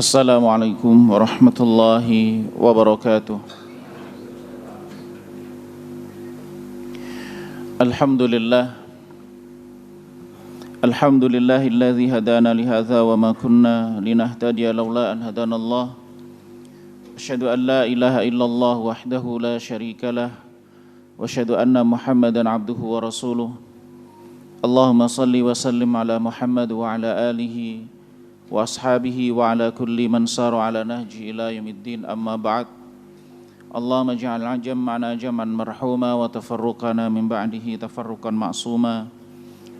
Assalamualaikum warahmatullahi wabarakatuh. Alhamdulillah. Alhamdulillahilladzi hadana lihadza wa ma kunna linahtadiya laula an hadanallah. Asyhadu an la ilaha illallah wahdahu la syarikalah wa asyhadu anna Muhammadan abduhu wa rasuluh. Allahumma salli wa sallim ala Muhammad wa ala alihi wa ashabihi wa ala kulli man saru ala nahji ila yaumiddin, amma ba'd. Allahumma ja'al jam'ana jam'an marhuma wa tafarruqana min ba'dihi tafarruqan ma'suma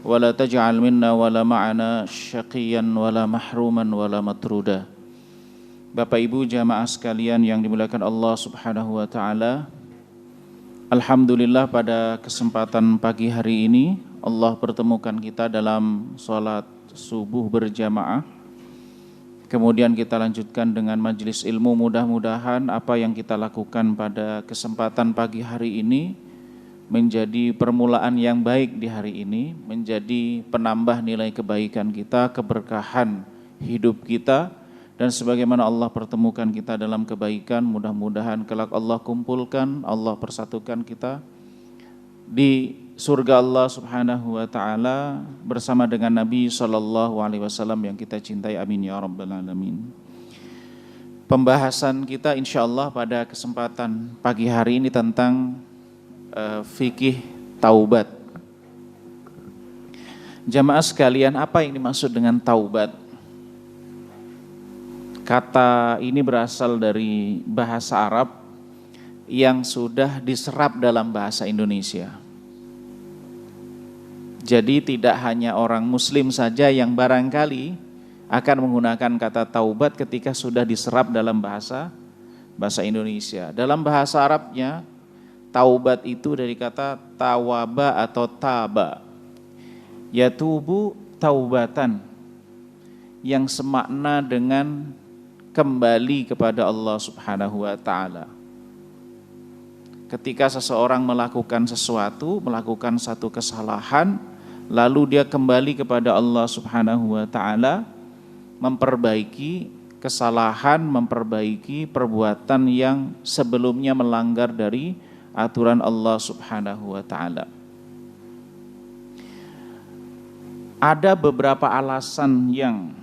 wa la taj'al minna wa la ma'ana syaqiyan wa la mahruman wa la matruda. Bapak Ibu jamaah sekalian yang dimuliakan Allah Subhanahu wa taala, alhamdulillah pada kesempatan pagi hari ini Allah pertemukan kita dalam salat subuh berjamaah. Kemudian kita lanjutkan dengan majelis ilmu. Mudah-mudahan apa yang kita lakukan pada kesempatan pagi hari ini menjadi permulaan yang baik di hari ini, menjadi penambah nilai kebaikan kita, keberkahan hidup kita, dan sebagaimana Allah pertemukan kita dalam kebaikan, mudah-mudahan kelak Allah kumpulkan, Allah persatukan kita di surga Allah Subhanahu wa taala bersama dengan Nabi sallallahu alaihi wasallam yang kita cintai, amin ya rabbal alamin. Pembahasan kita insyaallah pada kesempatan pagi hari ini tentang fikih taubat. Jamaah sekalian, apa yang dimaksud dengan taubat? Kata ini berasal dari bahasa Arab yang sudah diserap dalam bahasa Indonesia. Jadi tidak hanya orang muslim saja yang barangkali akan menggunakan kata taubat ketika sudah diserap dalam bahasa Indonesia. Dalam bahasa Arabnya, taubat itu dari kata tawaba atau taba. Yatubu taubatan, yang semakna dengan kembali kepada Allah Subhanahu wa taala. Ketika seseorang melakukan sesuatu, melakukan satu kesalahan, lalu dia kembali kepada Allah Subhanahu wa taala, memperbaiki kesalahan, memperbaiki perbuatan yang sebelumnya melanggar dari aturan Allah Subhanahu wa taala. Ada beberapa alasan yang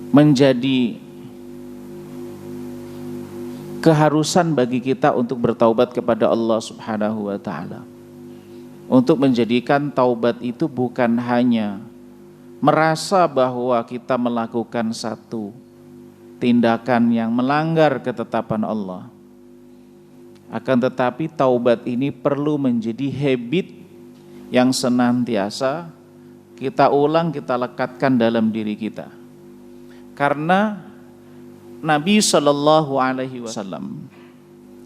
menjadi keharusan bagi kita untuk bertaubat kepada Allah Subhanahu wa taala. Untuk menjadikan taubat itu bukan hanya merasa bahwa kita melakukan satu tindakan yang melanggar ketetapan Allah. Akan tetapi taubat ini perlu menjadi habit yang senantiasa kita ulang, kita lekatkan dalam diri kita. Karena Nabi sallallahu alaihi wasallam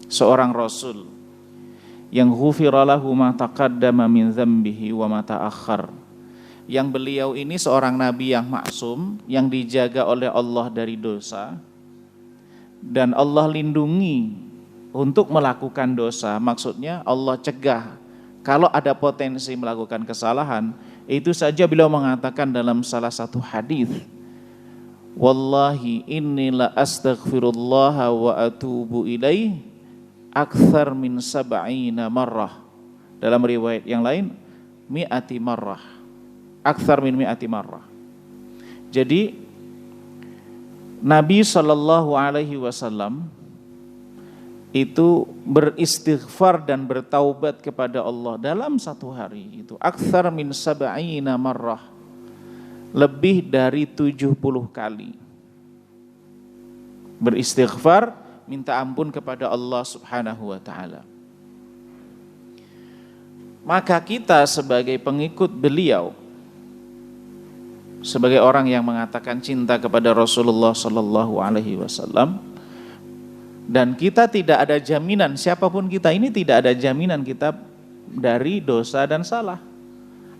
seorang rasul yang ghufira lahu ma taqaddama min dzambihi wa ma ta'akhkhar, yang beliau ini seorang nabi yang maksum, yang dijaga oleh Allah dari dosa dan Allah lindungi untuk melakukan dosa. Maksudnya Allah cegah kalau ada potensi melakukan kesalahan. Itu saja beliau mengatakan dalam salah satu hadis, wallahi inni la astaghfirullah wa atubu ilaih akthar min sab'ina marrah. Dalam riwayat yang lain, mi'ati marrah, akthar min mi'ati marrah. Jadi Nabi sallallahu alaihi wasallam itu beristighfar dan bertaubat kepada Allah dalam satu hari itu akthar min sab'ina marrah, lebih dari 70 kali beristighfar, minta ampun kepada Allah Subhanahu wa taala. Maka kita sebagai pengikut beliau, sebagai orang yang mengatakan cinta kepada Rasulullah sallallahu alaihi wasallam, dan kita tidak ada jaminan, siapapun kita ini tidak ada jaminan kita dari dosa dan salah.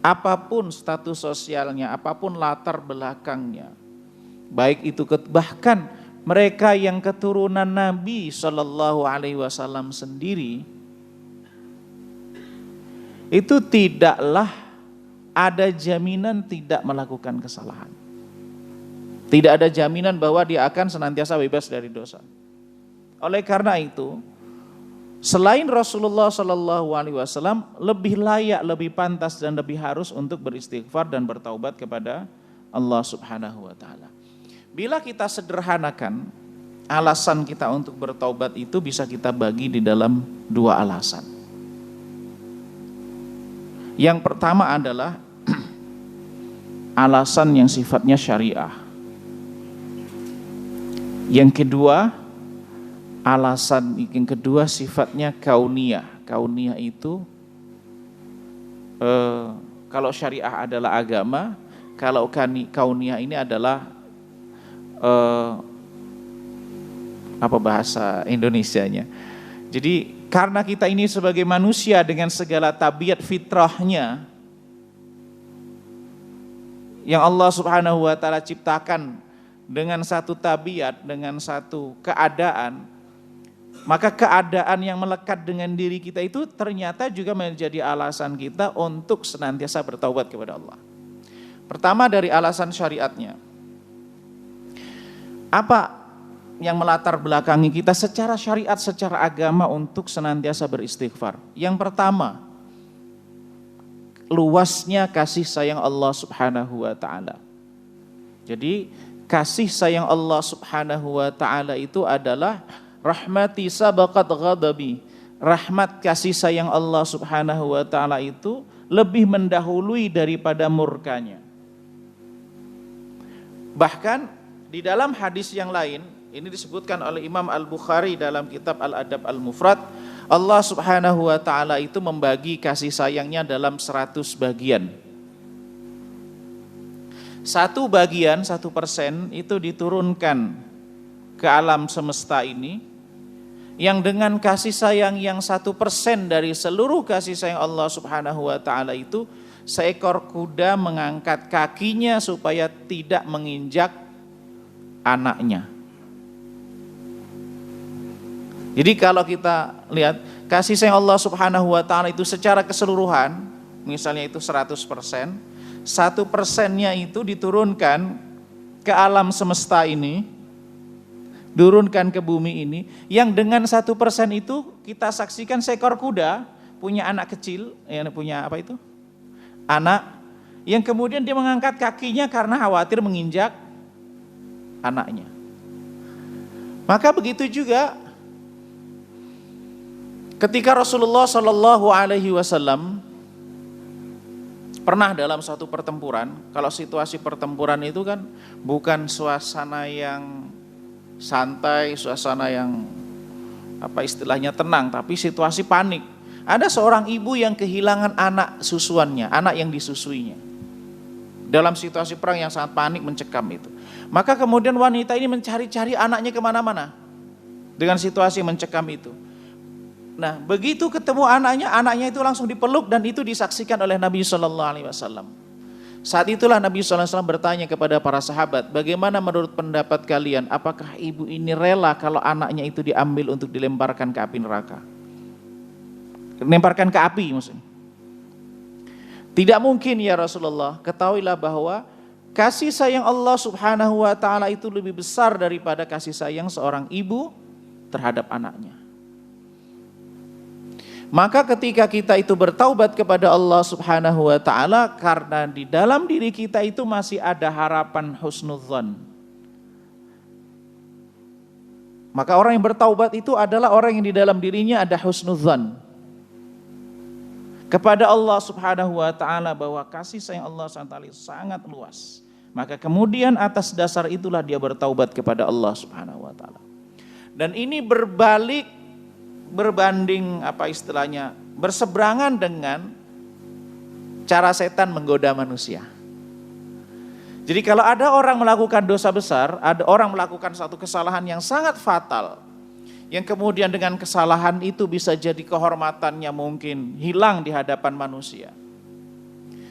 Apapun status sosialnya, apapun latar belakangnya, baik itu bahkan mereka yang keturunan Nabi Shallallahu Alaihi Wasallam sendiri, itu tidaklah ada jaminan tidak melakukan kesalahan. Tidak ada jaminan bahwa dia akan senantiasa bebas dari dosa. Oleh karena itu, selain Rasulullah SAW lebih layak, lebih pantas dan lebih harus untuk beristighfar dan bertaubat kepada Allah Subhanahu wa taala. Bila kita sederhanakan, alasan kita untuk bertaubat itu bisa kita bagi di dalam dua alasan. Yang pertama adalah alasan yang sifatnya syariah. Yang kedua, alasan yang kedua sifatnya kauniyah. Kauniyah itu kalau syariah adalah agama, kalau kauniyah ini adalah apa bahasa Indonesianya. Jadi karena kita ini sebagai manusia dengan segala tabiat fitrahnya yang Allah Subhanahu wa taala ciptakan dengan satu tabiat, dengan satu keadaan, maka keadaan yang melekat dengan diri kita itu ternyata juga menjadi alasan kita untuk senantiasa bertaubat kepada Allah. Pertama dari alasan syariatnya. Apa yang melatar belakangi kita secara syariat, secara agama untuk senantiasa beristighfar? Yang pertama, luasnya kasih sayang Allah Subhanahu wa taala. Jadi kasih sayang Allah Subhanahu wa taala itu adalah rahmati sabaqat ghadabi. Rahmat kasih sayang Allah Subhanahu wa taala itu lebih mendahului daripada murkanya. Bahkan di dalam hadis yang lain, ini disebutkan oleh Imam Al-Bukhari dalam kitab Al-Adab Al-Mufrad, Allah Subhanahu wa taala itu membagi kasih sayangnya dalam 100 bagian. Satu bagian, 1% itu diturunkan ke alam semesta ini, yang dengan kasih sayang yang 1% dari seluruh kasih sayang Allah Subhanahu wa taala itu, seekor kuda mengangkat kakinya supaya tidak menginjak anaknya. Jadi kalau kita lihat kasih sayang Allah Subhanahu wa taala itu secara keseluruhan, misalnya itu 100%, 1%-nya itu diturunkan ke alam semesta ini, turunkan ke bumi ini, yang dengan 1% itu kita saksikan seekor kuda punya anak kecil, punya apa itu? Anak, yang kemudian dia mengangkat kakinya karena khawatir menginjak anaknya. Maka begitu juga ketika Rasulullah Shallallahu Alaihi Wasallam pernah dalam suatu pertempuran, kalau situasi pertempuran itu kan bukan suasana yang santai, suasana yang apa istilahnya tenang, tapi situasi panik. Ada seorang ibu yang kehilangan anak susuannya, anak yang disusuinya. Dalam situasi perang yang sangat panik mencekam itu. Maka kemudian wanita ini mencari-cari anaknya kemana-mana dengan situasi mencekam itu. Nah, begitu ketemu anaknya itu langsung dipeluk dan itu disaksikan oleh Nabi Shallallahu Alaihi Wasallam. Saat itulah Nabi Shallallahu Alaihi Wasallam bertanya kepada para sahabat, bagaimana menurut pendapat kalian? Apakah ibu ini rela kalau anaknya itu diambil untuk dilemparkan ke api neraka? Lemparkan ke api maksudnya. Tidak mungkin ya Rasulullah. Ketahuilah bahwa kasih sayang Allah Subhanahu wa taala itu lebih besar daripada kasih sayang seorang ibu terhadap anaknya. Maka ketika kita itu bertaubat kepada Allah Subhanahu wa taala, karena di dalam diri kita itu masih ada harapan husnudzan, maka orang yang bertaubat itu adalah orang yang di dalam dirinya ada husnudzan kepada Allah Subhanahu wa taala, bahwa kasih sayang Allah SWT sangat luas. Maka kemudian atas dasar itulah dia bertaubat kepada Allah Subhanahu wa taala. Dan ini berbanding apa istilahnya, berseberangan dengan cara setan menggoda manusia. Jadi kalau ada orang melakukan dosa besar, ada orang melakukan satu kesalahan yang sangat fatal, yang kemudian dengan kesalahan itu bisa jadi kehormatannya mungkin hilang di hadapan manusia.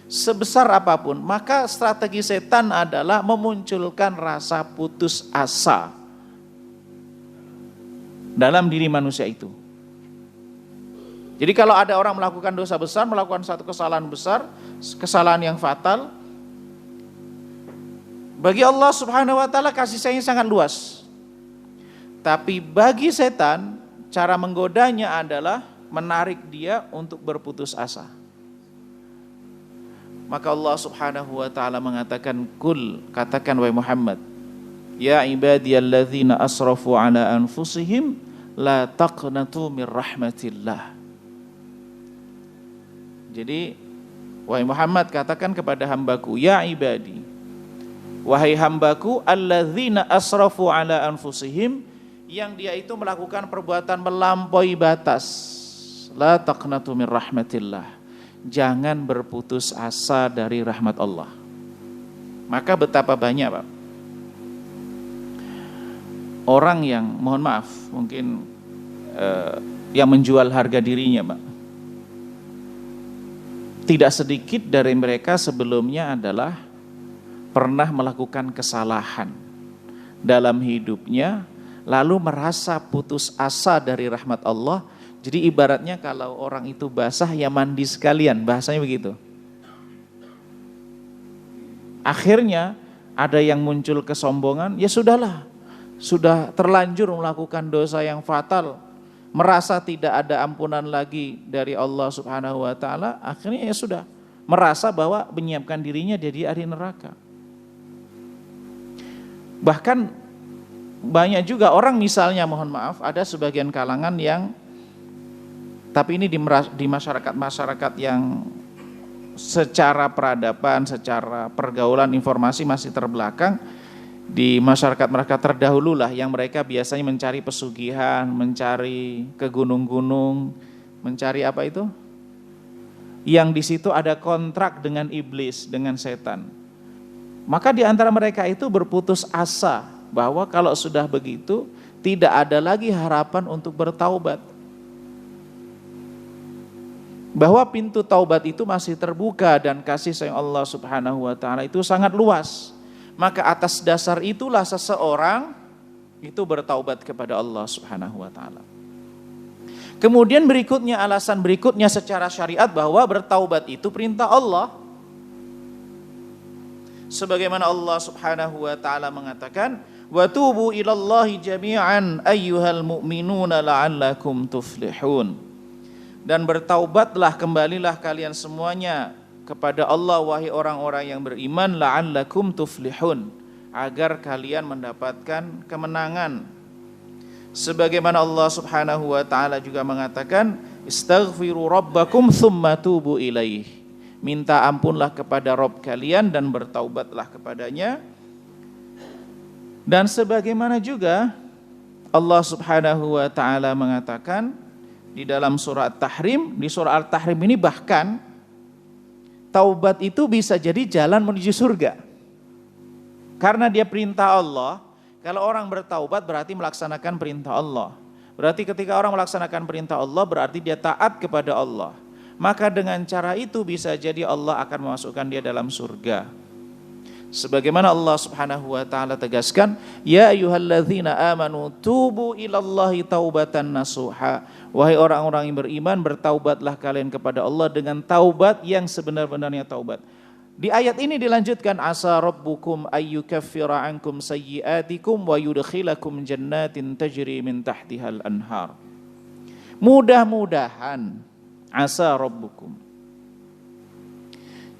Sebesar apapun, maka strategi setan adalah memunculkan rasa putus asa dalam diri manusia itu. Jadi kalau ada orang melakukan dosa besar, melakukan satu kesalahan besar, kesalahan yang fatal, Bagi Allah Subhanahu wa taala kasih sayangnya sangat luas. Tapi bagi setan, cara menggodanya adalah menarik dia untuk berputus asa. Maka Allah Subhanahu wa taala mengatakan, "Qul," katakan wahai Muhammad, "Ya ibadiyalladzina asrafu ala anfusihim la taqnatu mir rahmatillah." Jadi wahai Muhammad, katakan kepada hambaku, ya ibadi, wahai hambaku, alladzina asrafu ala anfusihim, yang dia itu melakukan perbuatan melampaui batas, la taqnatu mir rahmatillah, jangan berputus asa dari rahmat Allah. Maka betapa banyak Pak orang yang, mohon maaf, mungkin yang menjual harga dirinya Pak. Tidak sedikit dari mereka sebelumnya adalah pernah melakukan kesalahan dalam hidupnya, lalu merasa putus asa dari rahmat Allah. Jadi ibaratnya kalau orang itu basah ya mandi sekalian, bahasanya begitu. Akhirnya ada yang muncul kesombongan, ya sudahlah, sudah terlanjur melakukan dosa yang fatal, merasa tidak ada ampunan lagi dari Allah Subhanahu wa taala, akhirnya ya sudah, merasa bahwa menyiapkan dirinya jadi ahli neraka. Bahkan banyak juga orang, misalnya mohon maaf, ada sebagian kalangan yang, tapi ini di masyarakat yang secara peradaban, secara pergaulan informasi masih terbelakang, di masyarakat mereka terdahulu lah, yang mereka biasanya mencari pesugihan, mencari ke gunung-gunung, mencari apa itu? Yang di situ ada kontrak dengan iblis, dengan setan. Maka di antara mereka itu berputus asa bahwa kalau sudah begitu tidak ada lagi harapan untuk bertaubat. Bahwa pintu taubat itu masih terbuka dan kasih sayang Allah Subhanahu wa taala itu sangat luas. Maka atas dasar itulah seseorang itu bertaubat kepada Allah Subhanahu wa taala. Kemudian berikutnya, alasan berikutnya secara syariat bahwa bertaubat itu perintah Allah. Sebagaimana Allah Subhanahu wa taala mengatakan, "Wa tubu ilallahi jami'an ayyuhal mu'minuna la'allakum tuflihun." Dan bertaubatlah, kembalilah kalian semuanya kepada Allah wahai orang-orang yang beriman, la'allakum tuflihun, agar kalian mendapatkan kemenangan. Sebagaimana Allah Subhanahu wa taala juga mengatakan, istaghfiru rabbakum tsumma tubu ilaih. Minta ampunlah kepada Rabb kalian dan bertaubatlah kepadanya. Dan sebagaimana juga Allah Subhanahu wa taala mengatakan di dalam surah At-Tahrim, di surah Al-Tahrim ini bahkan taubat itu bisa jadi jalan menuju surga. Karena dia perintah Allah, kalau orang bertaubat berarti melaksanakan perintah Allah. Berarti ketika orang melaksanakan perintah Allah berarti dia taat kepada Allah. Maka dengan cara itu bisa jadi Allah akan memasukkan dia dalam surga. Sebagaimana Allah Subhanahu wa taala tegaskan, ya ayyuhalladzina amanu tubu ilallahi taubatan nasuha. Wahai orang-orang yang beriman, bertaubatlah kalian kepada Allah dengan taubat yang sebenar-benarnya taubat. Di ayat ini dilanjutkan, asa rabbukum ayyukaffira ankum sayyiatikum wa yudkhilakum jannatin tajri min tahtihal anhar. Mudah-mudahan, asa rabbukum.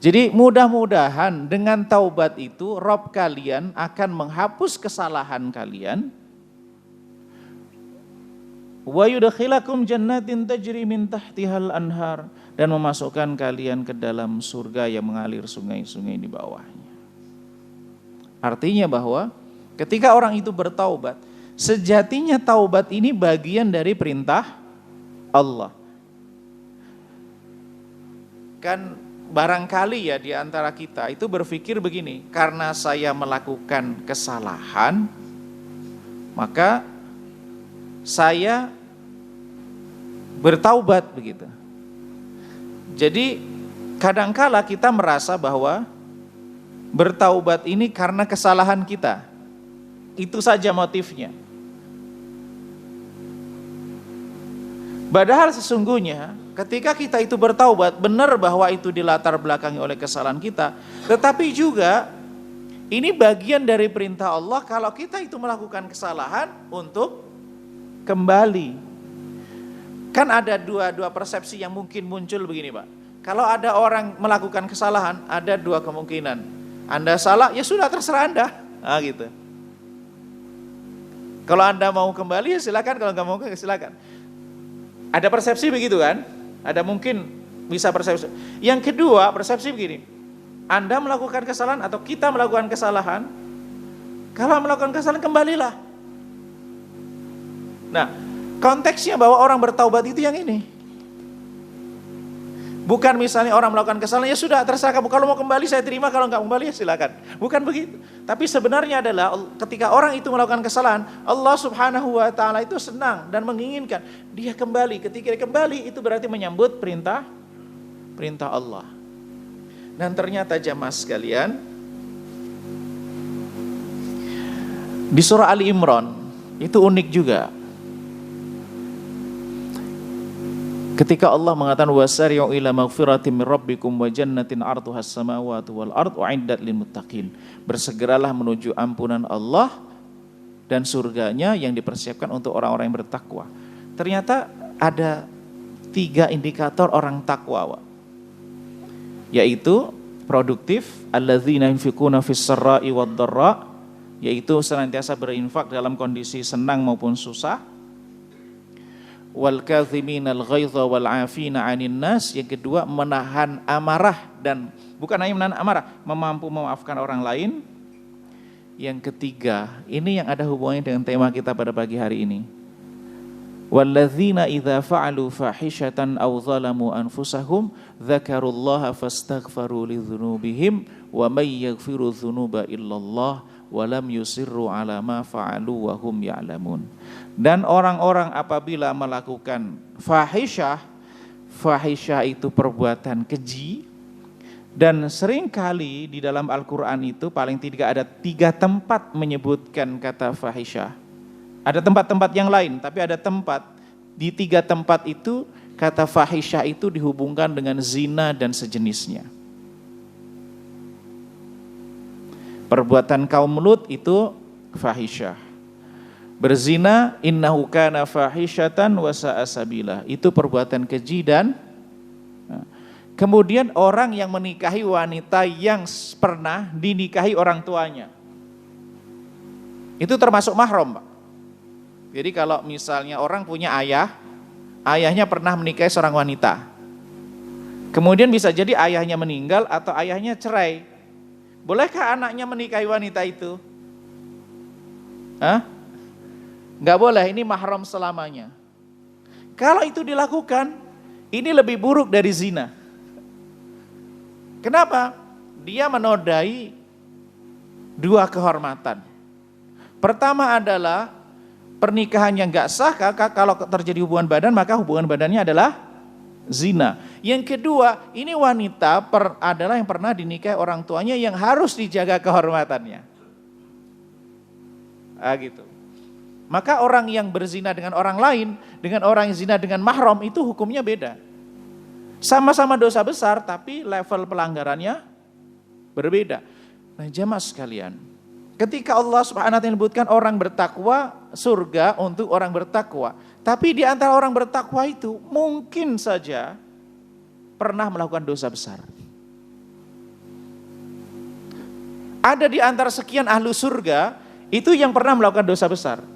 Jadi mudah-mudahan dengan taubat itu Rabb kalian akan menghapus kesalahan kalian. Wa yudkhilakum jannatin tajri min tahtihal anhar, dan memasukkan kalian ke dalam surga yang mengalir sungai-sungai di bawahnya. Artinya bahwa ketika orang itu bertaubat, sejatinya taubat ini bagian dari perintah Allah. Kan barangkali ya di antara kita itu berpikir begini, karena saya melakukan kesalahan, maka saya bertaubat begitu. Jadi kadangkala kita merasa bahwa bertaubat ini karena kesalahan kita. Itu saja motifnya. Padahal sesungguhnya ketika kita itu bertaubat, benar bahwa itu dilatar belakangi oleh kesalahan kita, tetapi juga ini bagian dari perintah Allah kalau kita itu melakukan kesalahan untuk kembali. Kan ada dua persepsi yang mungkin muncul begini Pak. Kalau ada orang melakukan kesalahan, ada dua kemungkinan. Anda salah, ya sudah terserah Anda. Nah, gitu. Kalau Anda mau kembali ya silakan, kalau nggak mau ya silakan. Ada persepsi begitu kan? Ada mungkin bisa persepsi. Yang kedua, persepsi begini. Anda melakukan kesalahan atau kita melakukan kesalahan, kalau melakukan kesalahan kembalilah. Nah, konteksnya bahwa orang bertaubat itu yang ini. Bukan misalnya orang melakukan kesalahan, ya sudah terserah kamu. Kalau mau kembali saya terima, kalau nggak kembali ya silakan. Bukan begitu. Tapi sebenarnya adalah ketika orang itu melakukan kesalahan, Allah Subhanahu wa taala itu senang dan menginginkan dia kembali. Ketika dia kembali itu berarti menyambut perintah Allah. Dan ternyata jamaah sekalian, di surah Ali Imran itu unik juga. Ketika Allah mengatakan wasari'u ila maghfiratin min rabbikum wa jannatin 'arduhas samawati wal ard u'iddat lil muttaqin. Bersegeralah menuju ampunan Allah dan surganya yang dipersiapkan untuk orang-orang yang bertakwa. Ternyata ada 3 indikator orang takwa, yaitu produktif, alladzina yunfiquna fis sarra'i wad dharra, yaitu senantiasa berinfak dalam kondisi senang maupun susah. Wal kadhiminal ghaidha wal 'afina 'anil nas, yang kedua menahan amarah dan bukan hanya menahan amarah, mampu memaafkan orang lain. Yang ketiga, ini yang ada hubungannya dengan tema kita pada pagi hari ini. Walladzina idza fa'alu fahishatan aw zalamu anfusahum dzakarullaha fastaghfaru lidzunubihim wa may yaghfiru dzunuba illallah wa lam yusirru 'ala ma fa'alu wa hum ya'lamun. Dan orang-orang apabila melakukan fahisyah itu perbuatan keji, dan seringkali di dalam Al-Quran itu paling tidak ada 3 tempat menyebutkan kata fahisyah. Ada tempat-tempat yang lain, tapi ada tempat, di 3 tempat itu kata fahisyah itu dihubungkan dengan zina dan sejenisnya. Perbuatan kaum Lut itu fahisyah. Berzina, innahu kana fahisyatan wa sa'a sabila, itu perbuatan keji. Dan kemudian orang yang menikahi wanita yang pernah dinikahi orang tuanya, itu termasuk mahram, Pak. Jadi kalau misalnya orang punya ayahnya pernah menikahi seorang wanita, kemudian bisa jadi ayahnya meninggal atau ayahnya cerai, bolehkah anaknya menikahi wanita itu? Nggak boleh, ini mahram selamanya. Kalau itu dilakukan, ini lebih buruk dari zina. Kenapa? Dia menodai 2 kehormatan. Pertama adalah pernikahan yang nggak sah, kalau terjadi hubungan badan maka hubungan badannya adalah zina. Yang kedua, ini wanita adalah yang pernah dinikahi orang tuanya yang harus dijaga kehormatannya. Gitu. Maka orang yang berzina dengan orang lain, dengan orang yang zina dengan mahram itu hukumnya beda. Sama-sama dosa besar tapi level pelanggarannya berbeda. Nah, jemaah sekalian, ketika Allah Subhanahu wa taala menyebutkan orang bertakwa, surga untuk orang bertakwa. Tapi di antara orang bertakwa itu mungkin saja pernah melakukan dosa besar. Ada di antara sekian ahlu surga itu yang pernah melakukan dosa besar.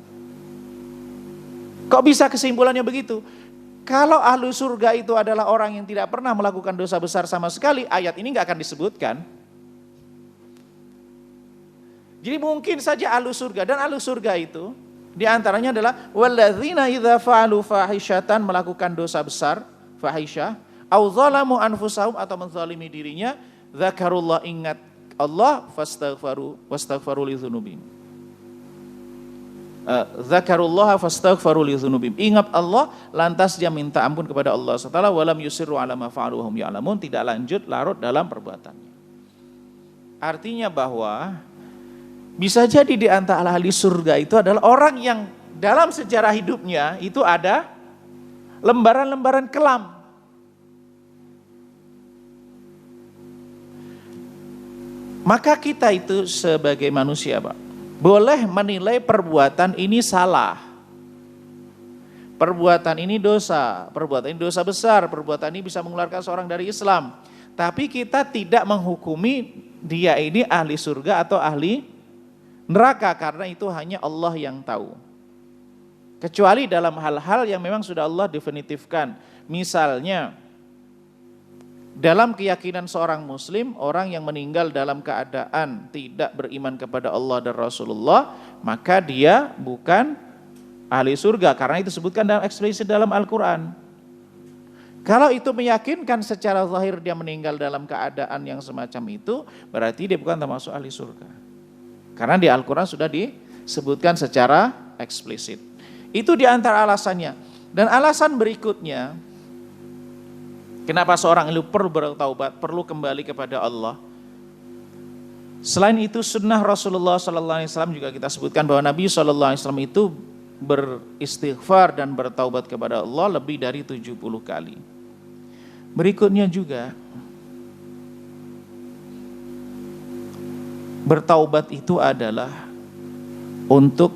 Kok bisa kesimpulannya begitu? Kalau ahlu surga itu adalah orang yang tidak pernah melakukan dosa besar sama sekali, ayat ini nggak akan disebutkan. Jadi mungkin saja ahlu surga, dan ahlu surga itu diantaranya adalah walladzina idza fa'alu fahisyatan, melakukan dosa besar, fahisyah, au zalamu anfusahum, atau menzalimi dirinya, dzakarullah, ingat Allah, wastaghfaru lidzunubihim. Dzakarullaha fastaghfaru lidzunubihim. Ingat Allah, lantas dia minta ampun kepada Allah SWT. Walam yusirru ala ma fa'alu hum ya'lamun, tidak lanjut larut dalam perbuatannya. Artinya bahwa bisa jadi di antara ahli surga itu adalah orang yang dalam sejarah hidupnya itu ada lembaran-lembaran kelam. Maka kita itu sebagai manusia, Pak, boleh menilai perbuatan ini salah. Perbuatan ini dosa, perbuatan ini dosa besar, perbuatan ini bisa mengeluarkan seorang dari Islam. Tapi kita tidak menghukumi dia ini ahli surga atau ahli neraka, karena itu hanya Allah yang tahu. Kecuali dalam hal-hal yang memang sudah Allah definitifkan. Misalnya, dalam keyakinan seorang muslim, orang yang meninggal dalam keadaan tidak beriman kepada Allah dan Rasulullah, maka dia bukan ahli surga, karena itu disebutkan dalam eksplisit dalam Al-Quran. Kalau itu meyakinkan secara zahir dia meninggal dalam keadaan yang semacam itu, berarti dia bukan termasuk ahli surga. Karena di Al-Quran sudah disebutkan secara eksplisit. Itu di antara alasannya. Dan alasan berikutnya, kenapa seorang itu perlu bertaubat, perlu kembali kepada Allah. Selain itu sunnah Rasulullah SAW juga kita sebutkan bahwa Nabi SAW itu beristighfar dan bertaubat kepada Allah lebih dari 70 kali. Berikutnya juga, bertaubat itu adalah untuk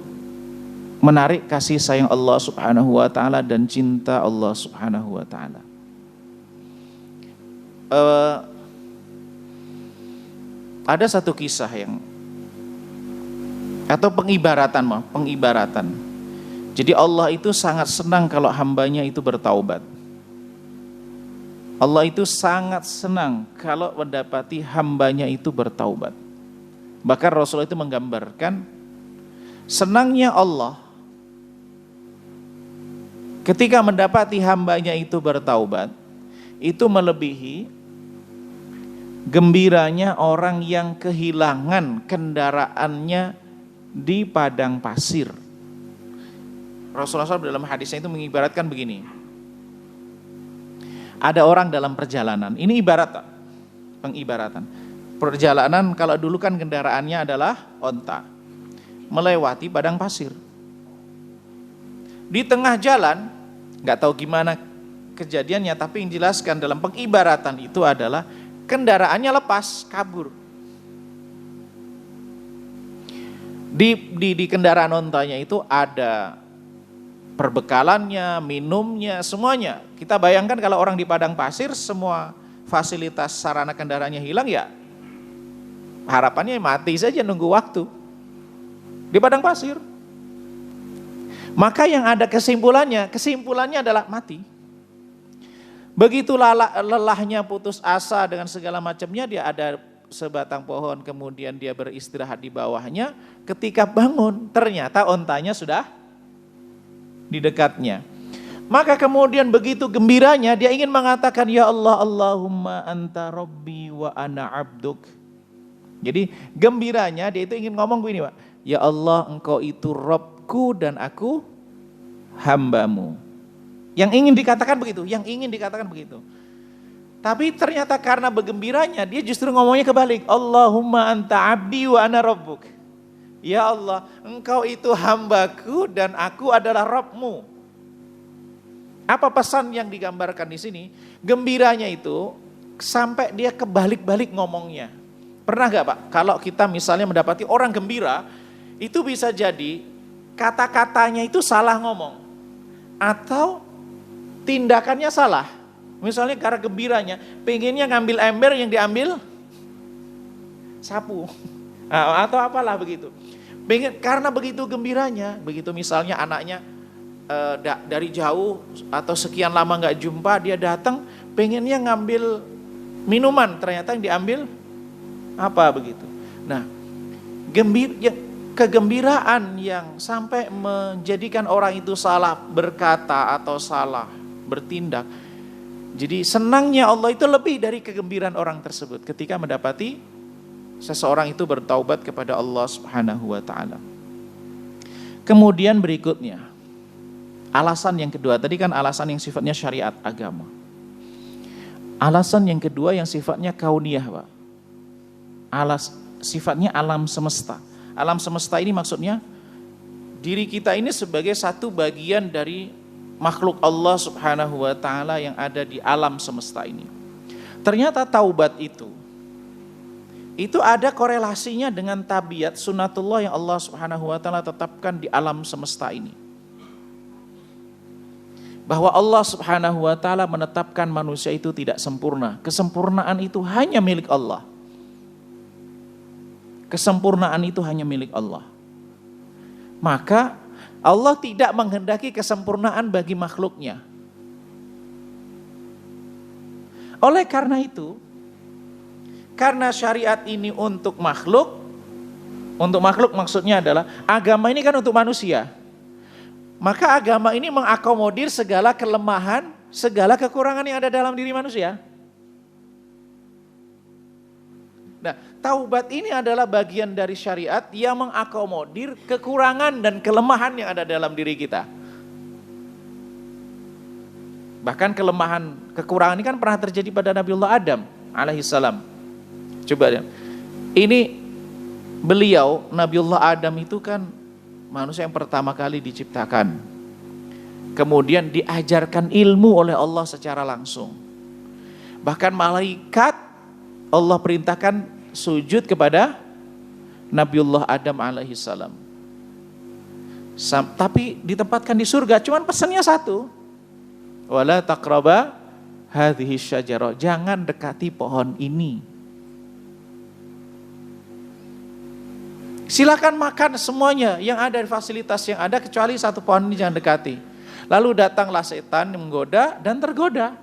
menarik kasih sayang Allah Subhanahu wa taala dan cinta Allah Subhanahu wa taala. Ada satu kisah atau pengibaratan. Jadi Allah itu sangat senang kalau hambanya itu bertaubat. Allah itu sangat senang kalau mendapati hambanya itu bertaubat. Bahkan Rasulullah itu menggambarkan senangnya Allah ketika mendapati hambanya itu bertaubat, itu melebihi gembiranya orang yang kehilangan kendaraannya di padang pasir. Rasulullah SAW dalam hadisnya itu mengibaratkan begini. Ada orang dalam perjalanan, ini ibarat, pengibaratan. Perjalanan kalau dulu kan kendaraannya adalah onta, melewati padang pasir. Di tengah jalan, gak tahu gimana kejadiannya, tapi yang dijelaskan dalam pengibaratan itu adalah kendaraannya lepas, kabur. Di kendaraan ontanya itu ada perbekalannya, minumnya, semuanya. Kita bayangkan kalau orang di padang pasir, semua fasilitas sarana kendaraannya hilang, ya harapannya mati saja, nunggu waktu di padang pasir. Maka yang ada kesimpulannya adalah mati. Begitu lelahnya, putus asa dengan segala macamnya, dia ada sebatang pohon, kemudian dia beristirahat di bawahnya. Ketika bangun, ternyata ontanya sudah di dekatnya. Maka kemudian begitu gembiranya, dia ingin mengatakan, ya Allah, Allahumma anta rabbi wa ana abduk. Jadi gembiranya dia itu ingin ngomong begini, Pak. Ya Allah, engkau itu Rabbku dan aku hambamu. Yang ingin dikatakan begitu. Tapi ternyata karena bergembiranya, dia justru ngomongnya kebalik. Allahumma anta abdi wa ana rabbuk. Ya Allah, engkau itu hambaku dan aku adalah Rabbmu. Apa pesan yang digambarkan di sini? Gembiranya itu sampai dia kebalik-balik ngomongnya. Pernah gak Pak, kalau kita misalnya mendapati orang gembira, itu bisa jadi kata-katanya itu salah ngomong. Atau tindakannya salah. Misalnya karena gembiranya, pengennya ngambil ember yang diambil sapu. Atau apalah begitu. Karena begitu gembiranya, begitu misalnya anaknya dari jauh atau sekian lama gak jumpa, dia datang pengennya ngambil minuman, ternyata yang diambil apa begitu. Nah, kegembiraan yang sampai menjadikan orang itu salah berkata atau salah bertindak. Jadi senangnya Allah itu lebih dari kegembiraan orang tersebut ketika mendapati seseorang itu bertaubat kepada Allah Subhanahu wa taala. Kemudian berikutnya, alasan yang kedua, tadi kan alasan yang sifatnya syariat agama. Alasan yang kedua yang sifatnya kauniyah, Pak. Sifatnya alam semesta. Alam semesta ini maksudnya diri kita ini sebagai satu bagian dari makhluk Allah Subhanahu wa taala yang ada di alam semesta ini. Ternyata taubat itu itu ada korelasinya dengan tabiat sunatullah yang Allah Subhanahu wa taala tetapkan di alam semesta ini. Bahwa Allah Subhanahu wa taala menetapkan manusia itu tidak sempurna. Kesempurnaan itu hanya milik Allah. Kesempurnaan itu hanya milik Allah. Maka Allah tidak menghendaki kesempurnaan bagi makhluknya. Oleh karena itu, karena syariat ini untuk makhluk maksudnya adalah agama ini kan untuk manusia. Maka agama ini mengakomodir segala kelemahan, segala kekurangan yang ada dalam diri manusia. Nah, taubat ini adalah bagian dari syariat yang mengakomodir kekurangan dan kelemahan yang ada dalam diri kita. Bahkan kelemahan, kekurangan ini kan pernah terjadi pada Nabiullah Adam alaihissalam. Coba lihat. Ini beliau, Nabiullah Adam itu kan manusia yang pertama kali diciptakan. Kemudian diajarkan ilmu oleh Allah secara langsung. Bahkan malaikat Allah perintahkan sujud kepada Nabiullah Adam alaihissalam. Tapi ditempatkan di surga, cuman pesannya satu. Wala taqraba hadhihi syajarah. Jangan dekati pohon ini. Silakan makan semuanya yang ada di fasilitas yang ada kecuali satu pohon ini jangan dekati. Lalu datanglah setan yang menggoda dan tergoda.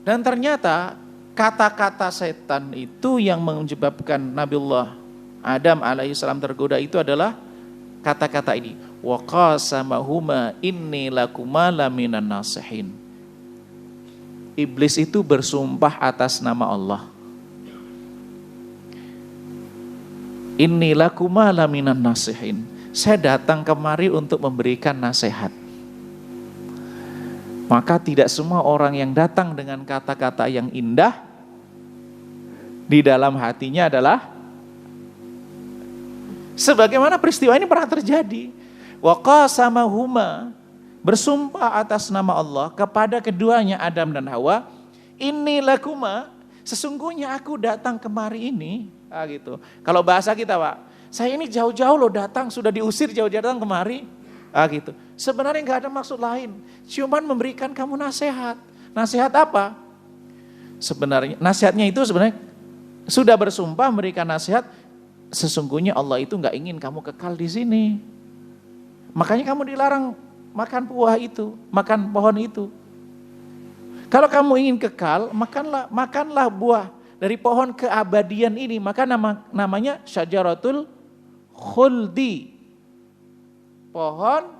Dan ternyata kata-kata setan itu yang menyebabkan Nabiullah Adam alaihissalam tergoda itu adalah kata-kata ini. Wa qasamahuma inni lakuma laminan nasihin. Iblis itu bersumpah atas nama Allah. Inni lakuma laminan nasihin. Saya datang kemari untuk memberikan nasihat. Maka tidak semua orang yang datang dengan kata-kata yang indah di dalam hatinya adalah sebagaimana peristiwa ini pernah terjadi. Wa qasamahuma, bersumpah atas nama Allah kepada keduanya Adam dan Hawa, inni lakuma, sesungguhnya aku datang kemari ini. Gitu. Kalau bahasa kita, Pak, saya ini jauh-jauh loh datang, sudah diusir jauh-jauh datang kemari. Gitu. Sebenarnya nggak ada maksud lain, cuman memberikan kamu nasihat. Nasihat apa? Sebenarnya nasihatnya itu sebenarnya sudah bersumpah memberikan nasihat. Sesungguhnya Allah itu nggak ingin kamu kekal di sini. Makanya kamu dilarang makan buah itu, makan pohon itu. Kalau kamu ingin kekal, makanlah buah dari pohon keabadian ini, maka namanya syajaratul khuldi. Pohon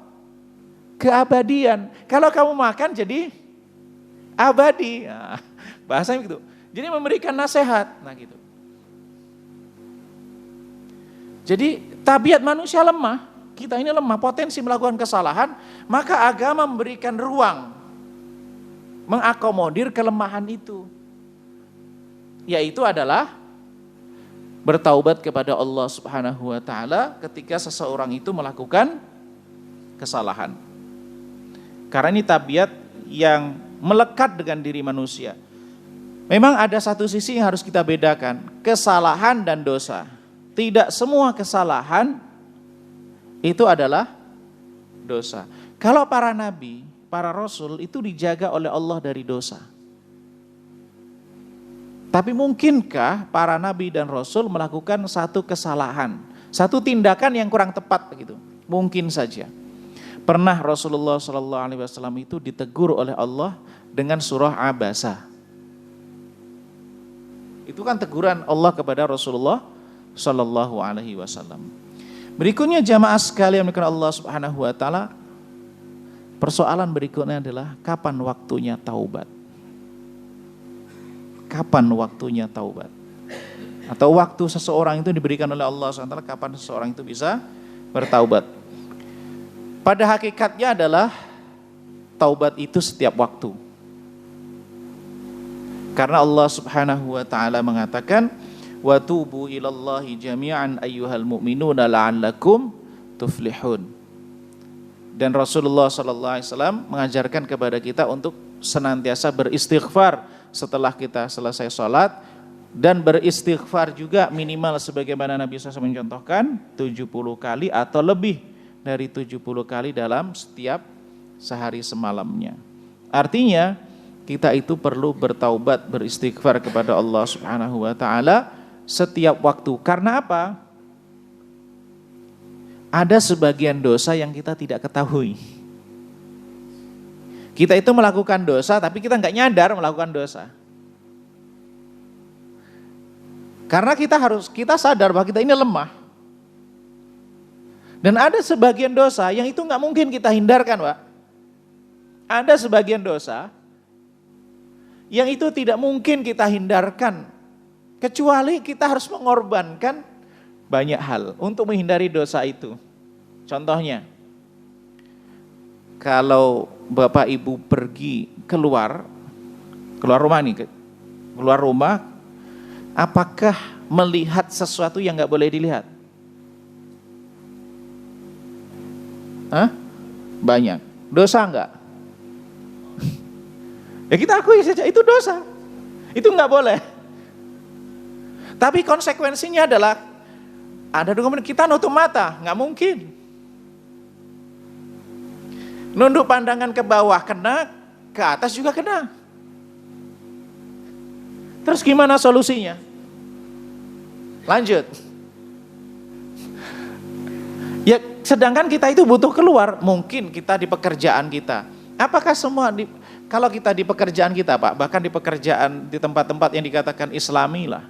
keabadian. Kalau kamu makan jadi abadi. Nah, bahasanya gitu. Jadi memberikan nasihat. Nah gitu. Jadi tabiat manusia lemah. Kita ini lemah, potensi melakukan kesalahan. Maka agama memberikan ruang mengakomodir kelemahan itu. Yaitu adalah bertaubat kepada Allah Subhanahu wa taala ketika seseorang itu melakukan kesalahan. Karena ini tabiat yang melekat dengan diri manusia. Memang ada satu sisi yang harus kita bedakan, kesalahan dan dosa. Tidak semua kesalahan itu adalah dosa. Kalau para nabi, para rasul itu dijaga oleh Allah dari dosa. Tapi mungkinkah para nabi dan rasul melakukan satu kesalahan, satu tindakan yang kurang tepat begitu? Mungkin saja. Pernah Rasulullah SAW itu ditegur oleh Allah dengan surah Abasa. Itu kan teguran Allah kepada Rasulullah SAW. Berikutnya jamaah sekalian yang Allah Subhanahu wa taala, persoalan berikutnya adalah kapan waktunya taubat. Kapan waktunya taubat? Atau waktu seseorang itu diberikan oleh Allah SWT, kapan seseorang itu bisa bertaubat? Pada hakikatnya adalah taubat itu setiap waktu. Karena Allah Subhanahu wa taala mengatakan, wa tubu ilallahi jami'an ayyuhal mu'minuna la'allakum tuflihun. Dan Rasulullah SAW mengajarkan kepada kita untuk senantiasa beristighfar setelah kita selesai sholat, Dan beristighfar juga minimal sebagaimana Nabi SAW mencontohkan 70 kali atau lebih dari 70 kali dalam setiap sehari semalamnya. Artinya kita itu perlu bertaubat, beristighfar kepada Allah Subhanahu wa taala setiap waktu. Karena apa? Ada sebagian dosa yang kita tidak ketahui. Kita itu melakukan dosa tapi kita nggak nyadar melakukan dosa. Karena kita sadar bahwa kita ini lemah. Dan ada sebagian dosa yang itu nggak mungkin kita hindarkan, Pak. Ada sebagian dosa yang itu tidak mungkin kita hindarkan. Kecuali kita harus mengorbankan banyak hal untuk menghindari dosa itu. Contohnya, kalau Bapak Ibu pergi keluar rumah nih, keluar rumah, apakah melihat sesuatu yang nggak boleh dilihat? Hah? Banyak. Dosa nggak? Ya kita akui saja itu dosa. Itu nggak boleh. Tapi konsekuensinya adalah ada dokumen kita nutup mata, nggak mungkin. Nunduk pandangan ke bawah kena, ke atas juga kena. Terus gimana solusinya? Lanjut. Ya, sedangkan kita itu butuh keluar. Mungkin kita di pekerjaan kita. Apakah semua kalau kita di pekerjaan kita, Pak, bahkan di pekerjaan di tempat-tempat yang dikatakan Islami lah.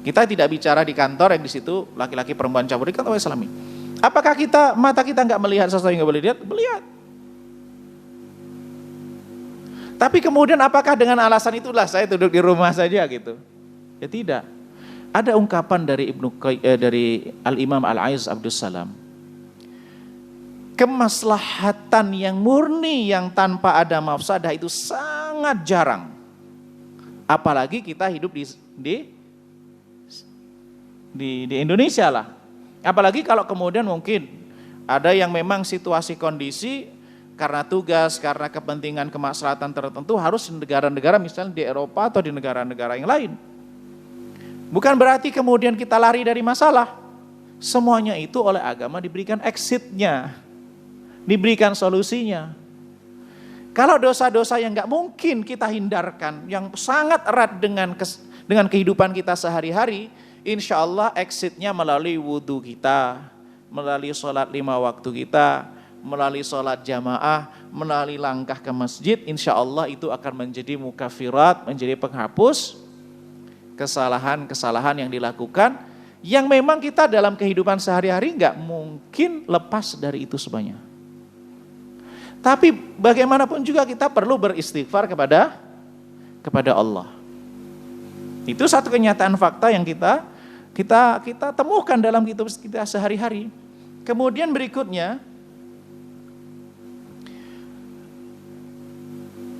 Kita tidak bicara di kantor yang di situ laki-laki perempuan campur, di kantor Islami. Apakah mata kita nggak melihat sesuatu yang nggak boleh lihat? Melihat. Tapi kemudian apakah dengan alasan itulah saya duduk di rumah saja gitu? Ya tidak. Ada ungkapan dari dari Al-Imam Al-Aiz Abdus Salam. Kemaslahatan yang murni yang tanpa ada mafsadah itu sangat jarang. Apalagi kita hidup di Indonesia lah. Apalagi kalau kemudian mungkin ada yang memang situasi kondisi karena tugas, karena kepentingan kemaslahatan tertentu harus di negara-negara misalnya di Eropa atau di negara-negara yang lain. Bukan berarti kemudian kita lari dari masalah. Semuanya itu oleh agama diberikan exitnya, diberikan solusinya. Kalau dosa-dosa yang nggak mungkin kita hindarkan, yang sangat erat dengan kehidupan kita sehari-hari, insya Allah exitnya melalui wudhu kita, melalui sholat 5 waktu kita, melalui sholat jamaah, melalui langkah ke masjid, insya Allah itu akan menjadi mukafirat, menjadi penghapus kesalahan-kesalahan yang dilakukan, yang memang kita dalam kehidupan sehari-hari nggak mungkin lepas dari itu semuanya. Tapi bagaimanapun juga kita perlu beristighfar kepada Allah. Itu satu kenyataan fakta yang kita temukan dalam hidup kita sehari-hari. Kemudian berikutnya,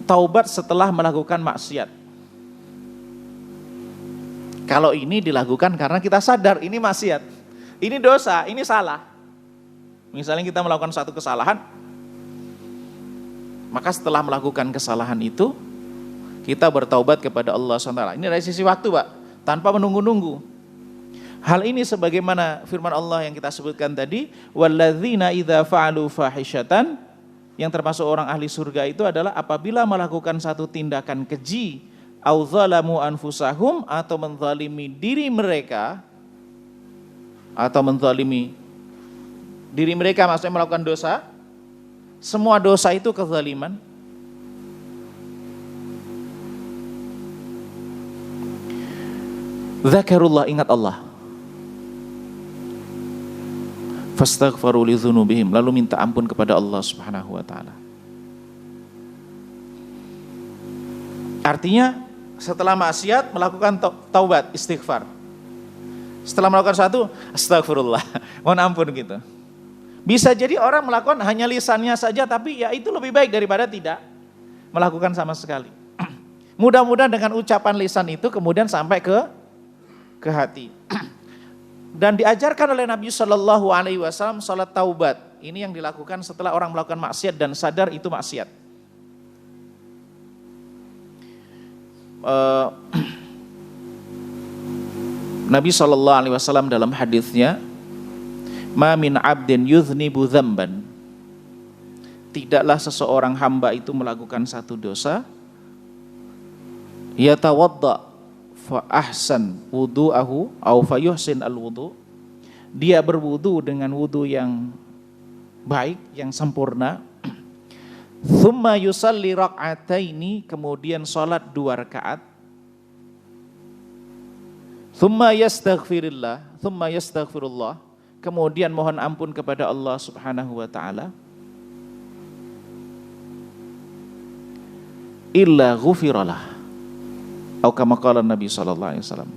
taubat setelah melakukan maksiat. Kalau ini dilakukan karena kita sadar ini maksiat, ini dosa, ini salah. Misalnya kita melakukan satu kesalahan, maka setelah melakukan kesalahan itu, kita bertaubat kepada Allah SWT. Ini dari sisi waktu, Pak, tanpa menunggu-nunggu. Hal ini sebagaimana firman Allah yang kita sebutkan tadi, walladzina idza fa'alu fahishatan, yang termasuk orang ahli surga itu adalah apabila melakukan satu tindakan keji, au zalamu anfusahum, atau menzalimi diri mereka, maksudnya melakukan dosa. Semua dosa itu kezaliman. Zakarullah, ingat Allah. Fastaghfaru li dzunubihim, lalu minta ampun kepada Allah Subhanahu wa taala. Artinya setelah maksiat melakukan taubat, istighfar. Setelah melakukan satu, astagfirullah, mohon ampun gitu. Bisa jadi orang melakukan hanya lisannya saja, tapi ya itu lebih baik daripada tidak melakukan sama sekali. Mudah-mudahan dengan ucapan lisan itu kemudian sampai ke hati. Dan diajarkan oleh Nabi Shallallahu Alaihi Wasallam salat taubat. Ini yang dilakukan setelah orang melakukan maksiat dan sadar itu maksiat. Nabi SAW dalam hadisnya, ma min abdin yuznibu dzamban, tidaklah seseorang hamba itu melakukan satu dosa, yatawadda fa ahsan wudu'ahu au fayuhsin al-wudu', dia berwudu dengan wudu yang baik, yang sempurna, thumma yusalli rak'ataini, kemudian salat 2 rakaat, thumma yastaghfirullah, kemudian mohon ampun kepada Allah Subhanahu wa taala, illa ghufiralah, atau kama qala Nabi sallallahu alaihi wasallam,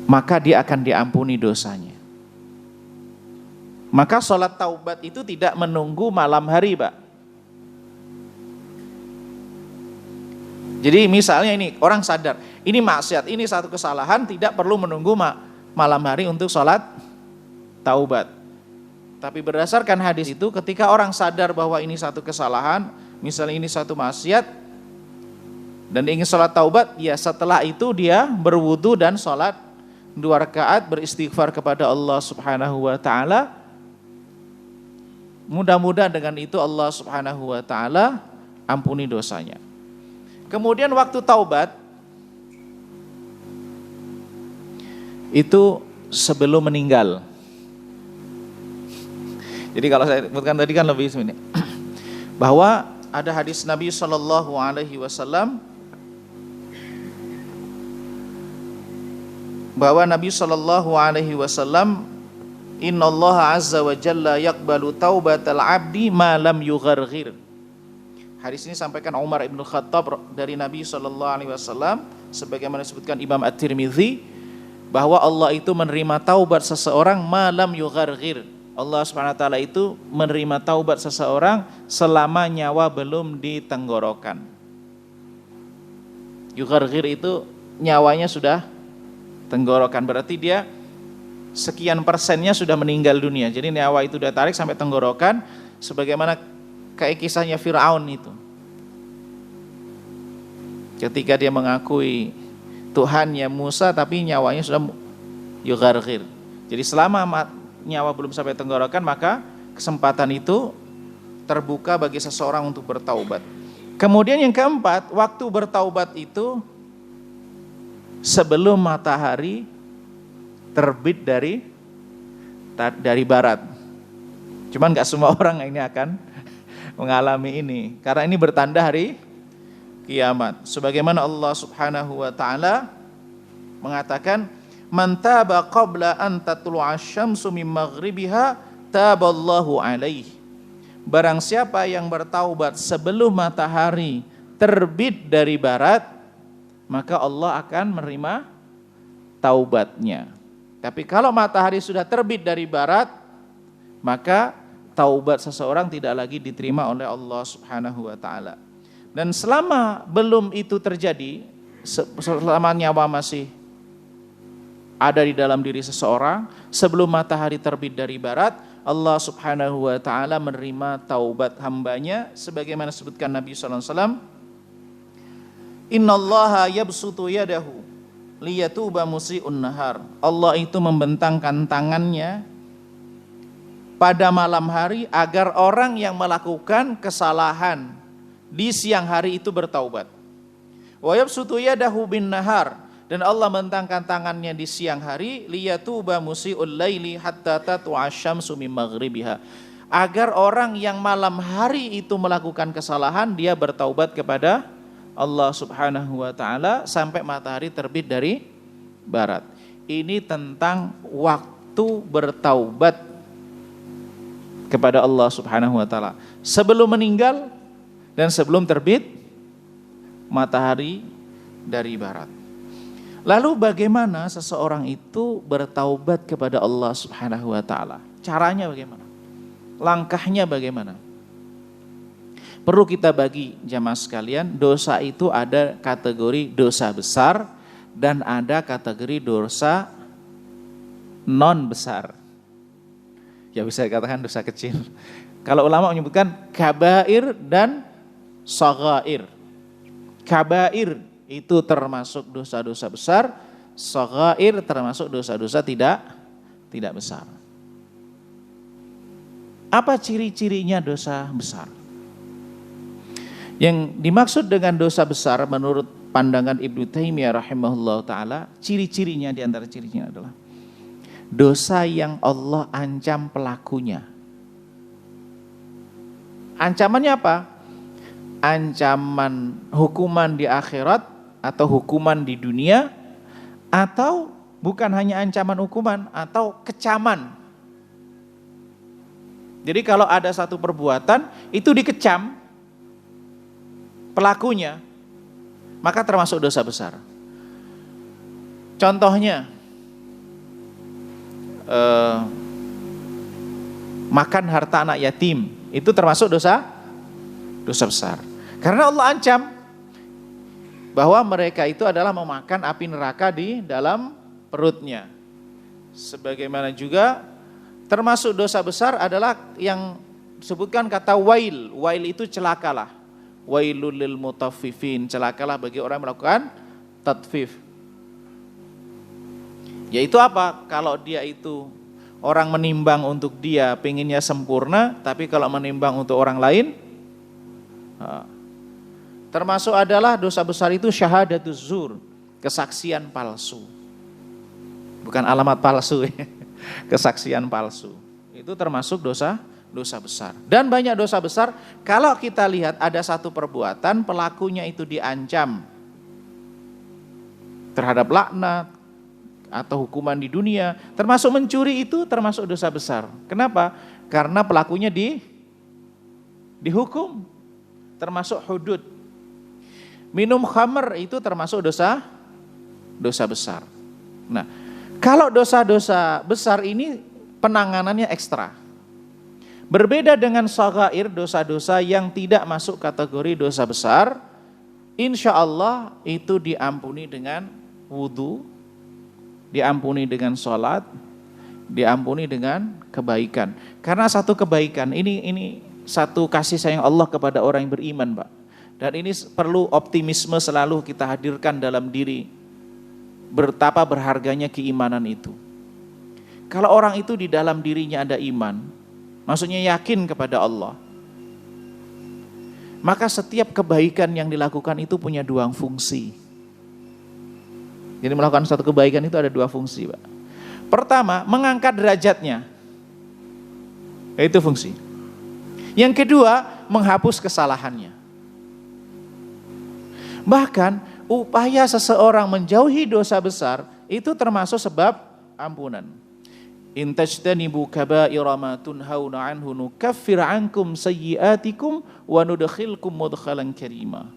maka dia akan diampuni dosanya. Maka salat taubat itu tidak menunggu malam hari, Pak. Jadi misalnya ini orang sadar, ini maksiat, ini satu kesalahan, tidak perlu menunggu malam hari untuk salat taubat. Tapi berdasarkan hadis itu, ketika orang sadar bahwa ini satu kesalahan, misalnya ini satu maksiat, dan ingin salat taubat, ya setelah itu dia berwudu dan salat 2 rakaat, beristighfar kepada Allah Subhanahu wa taala. Mudah-mudahan dengan itu Allah Subhanahu wa taala ampuni dosanya. Kemudian waktu taubat itu sebelum meninggal. Jadi kalau saya sebutkan tadi kan lebih ini, bahwa ada hadis Nabi sallallahu alaihi wasallam, bahwa Nabi sallallahu alaihi wasallam, innallaha azza wa jalla yaqbalu taubatal abdi ma lam yugharghir. Hadis ini sampaikan Umar ibn Khattab dari Nabi SAW, sebagaimana disebutkan Imam At-Tirmidzi, bahwa Allah itu menerima taubat seseorang malam yugharghir. Allah Subhanahu wa taala itu menerima taubat seseorang selama nyawa belum di tenggorokan. Yugharghir itu nyawanya sudah tenggorokan, berarti dia sekian persennya sudah meninggal dunia. Jadi nyawa itu sudah tarik sampai tenggorokan, sebagaimana kayak kisahnya Fir'aun itu. Ketika dia mengakui Tuhannya Musa, tapi nyawanya sudah yugharghir. Jadi selama nyawa belum sampai tenggorokan, maka kesempatan itu terbuka bagi seseorang untuk bertaubat. Kemudian yang keempat, waktu bertaubat itu sebelum matahari terbit dari barat. Cuman gak semua orang ini akan mengalami ini, karena ini bertanda hari kiamat. Sebagaimana Allah Subhanahu wa taala mengatakan, man taba qabla an tatlu'a asy-syamsu min maghribiha taballahu alaihi. Barang siapa yang bertaubat sebelum matahari terbit dari barat, maka Allah akan menerima taubatnya. Tapi kalau matahari sudah terbit dari barat, maka taubat seseorang tidak lagi diterima oleh Allah Subhanahu wa taala. Dan selama belum itu terjadi, selama nyawa masih ada di dalam diri seseorang, sebelum matahari terbit dari barat, Allah Subhanahu wa taala menerima taubat hambanya, sebagaimana disebutkan Nabi sallallahu alaihi wasallam, innallaha yabsutu yadahu liyatuba musii'un nahar. Allah itu membentangkan tangannya pada malam hari agar orang yang melakukan kesalahan di siang hari itu bertaubat. Wa yabsutu yadahu bin nahar, dan Allah membentangkan tangannya di siang hari, liyatuba musii'ul laili hatta tatlu'a asy-syamsu min maghribiha, agar orang yang malam hari itu melakukan kesalahan, dia bertaubat kepada Allah Subhanahu wa taala sampai matahari terbit dari barat. Ini tentang waktu bertaubat kepada Allah Subhanahu wa taala sebelum meninggal dan sebelum terbit matahari dari barat. Lalu bagaimana seseorang itu bertaubat kepada Allah Subhanahu wa taala? Caranya bagaimana? Langkahnya bagaimana? Perlu kita bagi jamaah sekalian, dosa itu ada kategori dosa besar dan ada kategori dosa non besar. Ya bisa dikatakan dosa kecil. Kalau ulama menyebutkan kabair dan shaghair. Kabair itu termasuk dosa-dosa besar, shaghair termasuk dosa-dosa tidak besar. Apa ciri-cirinya dosa besar? Yang dimaksud dengan dosa besar menurut pandangan Ibnu Taimiyah rahimahullah ta'ala, ciri-cirinya, di antara cirinya adalah dosa yang Allah ancam pelakunya. Ancamannya apa? Ancaman hukuman di akhirat atau hukuman di dunia, atau bukan hanya ancaman hukuman, atau kecaman. Jadi kalau ada satu perbuatan itu dikecam pelakunya, maka termasuk dosa besar. Contohnya makan harta anak yatim, itu termasuk dosa besar. Karena Allah ancam bahwa mereka itu adalah memakan api neraka di dalam perutnya. Sebagaimana juga termasuk dosa besar adalah yang disebutkan kata wail. Wail itu celakalah. Wailul lil mutaffifin, celakalah bagi orang yang melakukan tatfif. Yaitu apa? Kalau dia itu orang menimbang untuk dia pengennya sempurna, tapi kalau menimbang untuk orang lain, termasuk adalah dosa besar itu syahadatuz zur, kesaksian palsu. Bukan alamat palsu, kesaksian palsu. Itu termasuk dosa besar. Dan banyak dosa besar, kalau kita lihat ada satu perbuatan, pelakunya itu diancam terhadap laknat atau hukuman di dunia, termasuk mencuri itu termasuk dosa besar. Kenapa? Karena pelakunya dihukum, termasuk hudud. Minum khamr itu termasuk dosa besar. Nah, kalau dosa-dosa besar ini penanganannya ekstra. Berbeda dengan shaghair, dosa-dosa yang tidak masuk kategori dosa besar, insya Allah itu diampuni dengan wudu, diampuni dengan sholat, diampuni dengan kebaikan. Karena satu kebaikan, ini satu kasih sayang Allah kepada orang yang beriman, Pak. Dan ini perlu optimisme selalu kita hadirkan dalam diri. Betapa berharganya keimanan itu. Kalau orang itu di dalam dirinya ada iman, maksudnya yakin kepada Allah, maka setiap kebaikan yang dilakukan itu punya dua fungsi. Jadi melakukan satu kebaikan itu ada dua fungsi, Pak. Pertama, mengangkat derajatnya. Itu fungsi. Yang kedua, menghapus kesalahannya. Bahkan upaya seseorang menjauhi dosa besar itu termasuk sebab ampunan. In tajtanibu kaba'ira ma tunhauna anhu nukaffir ankum sayyi'atikum wa nudkhilkum mudkhalan karima.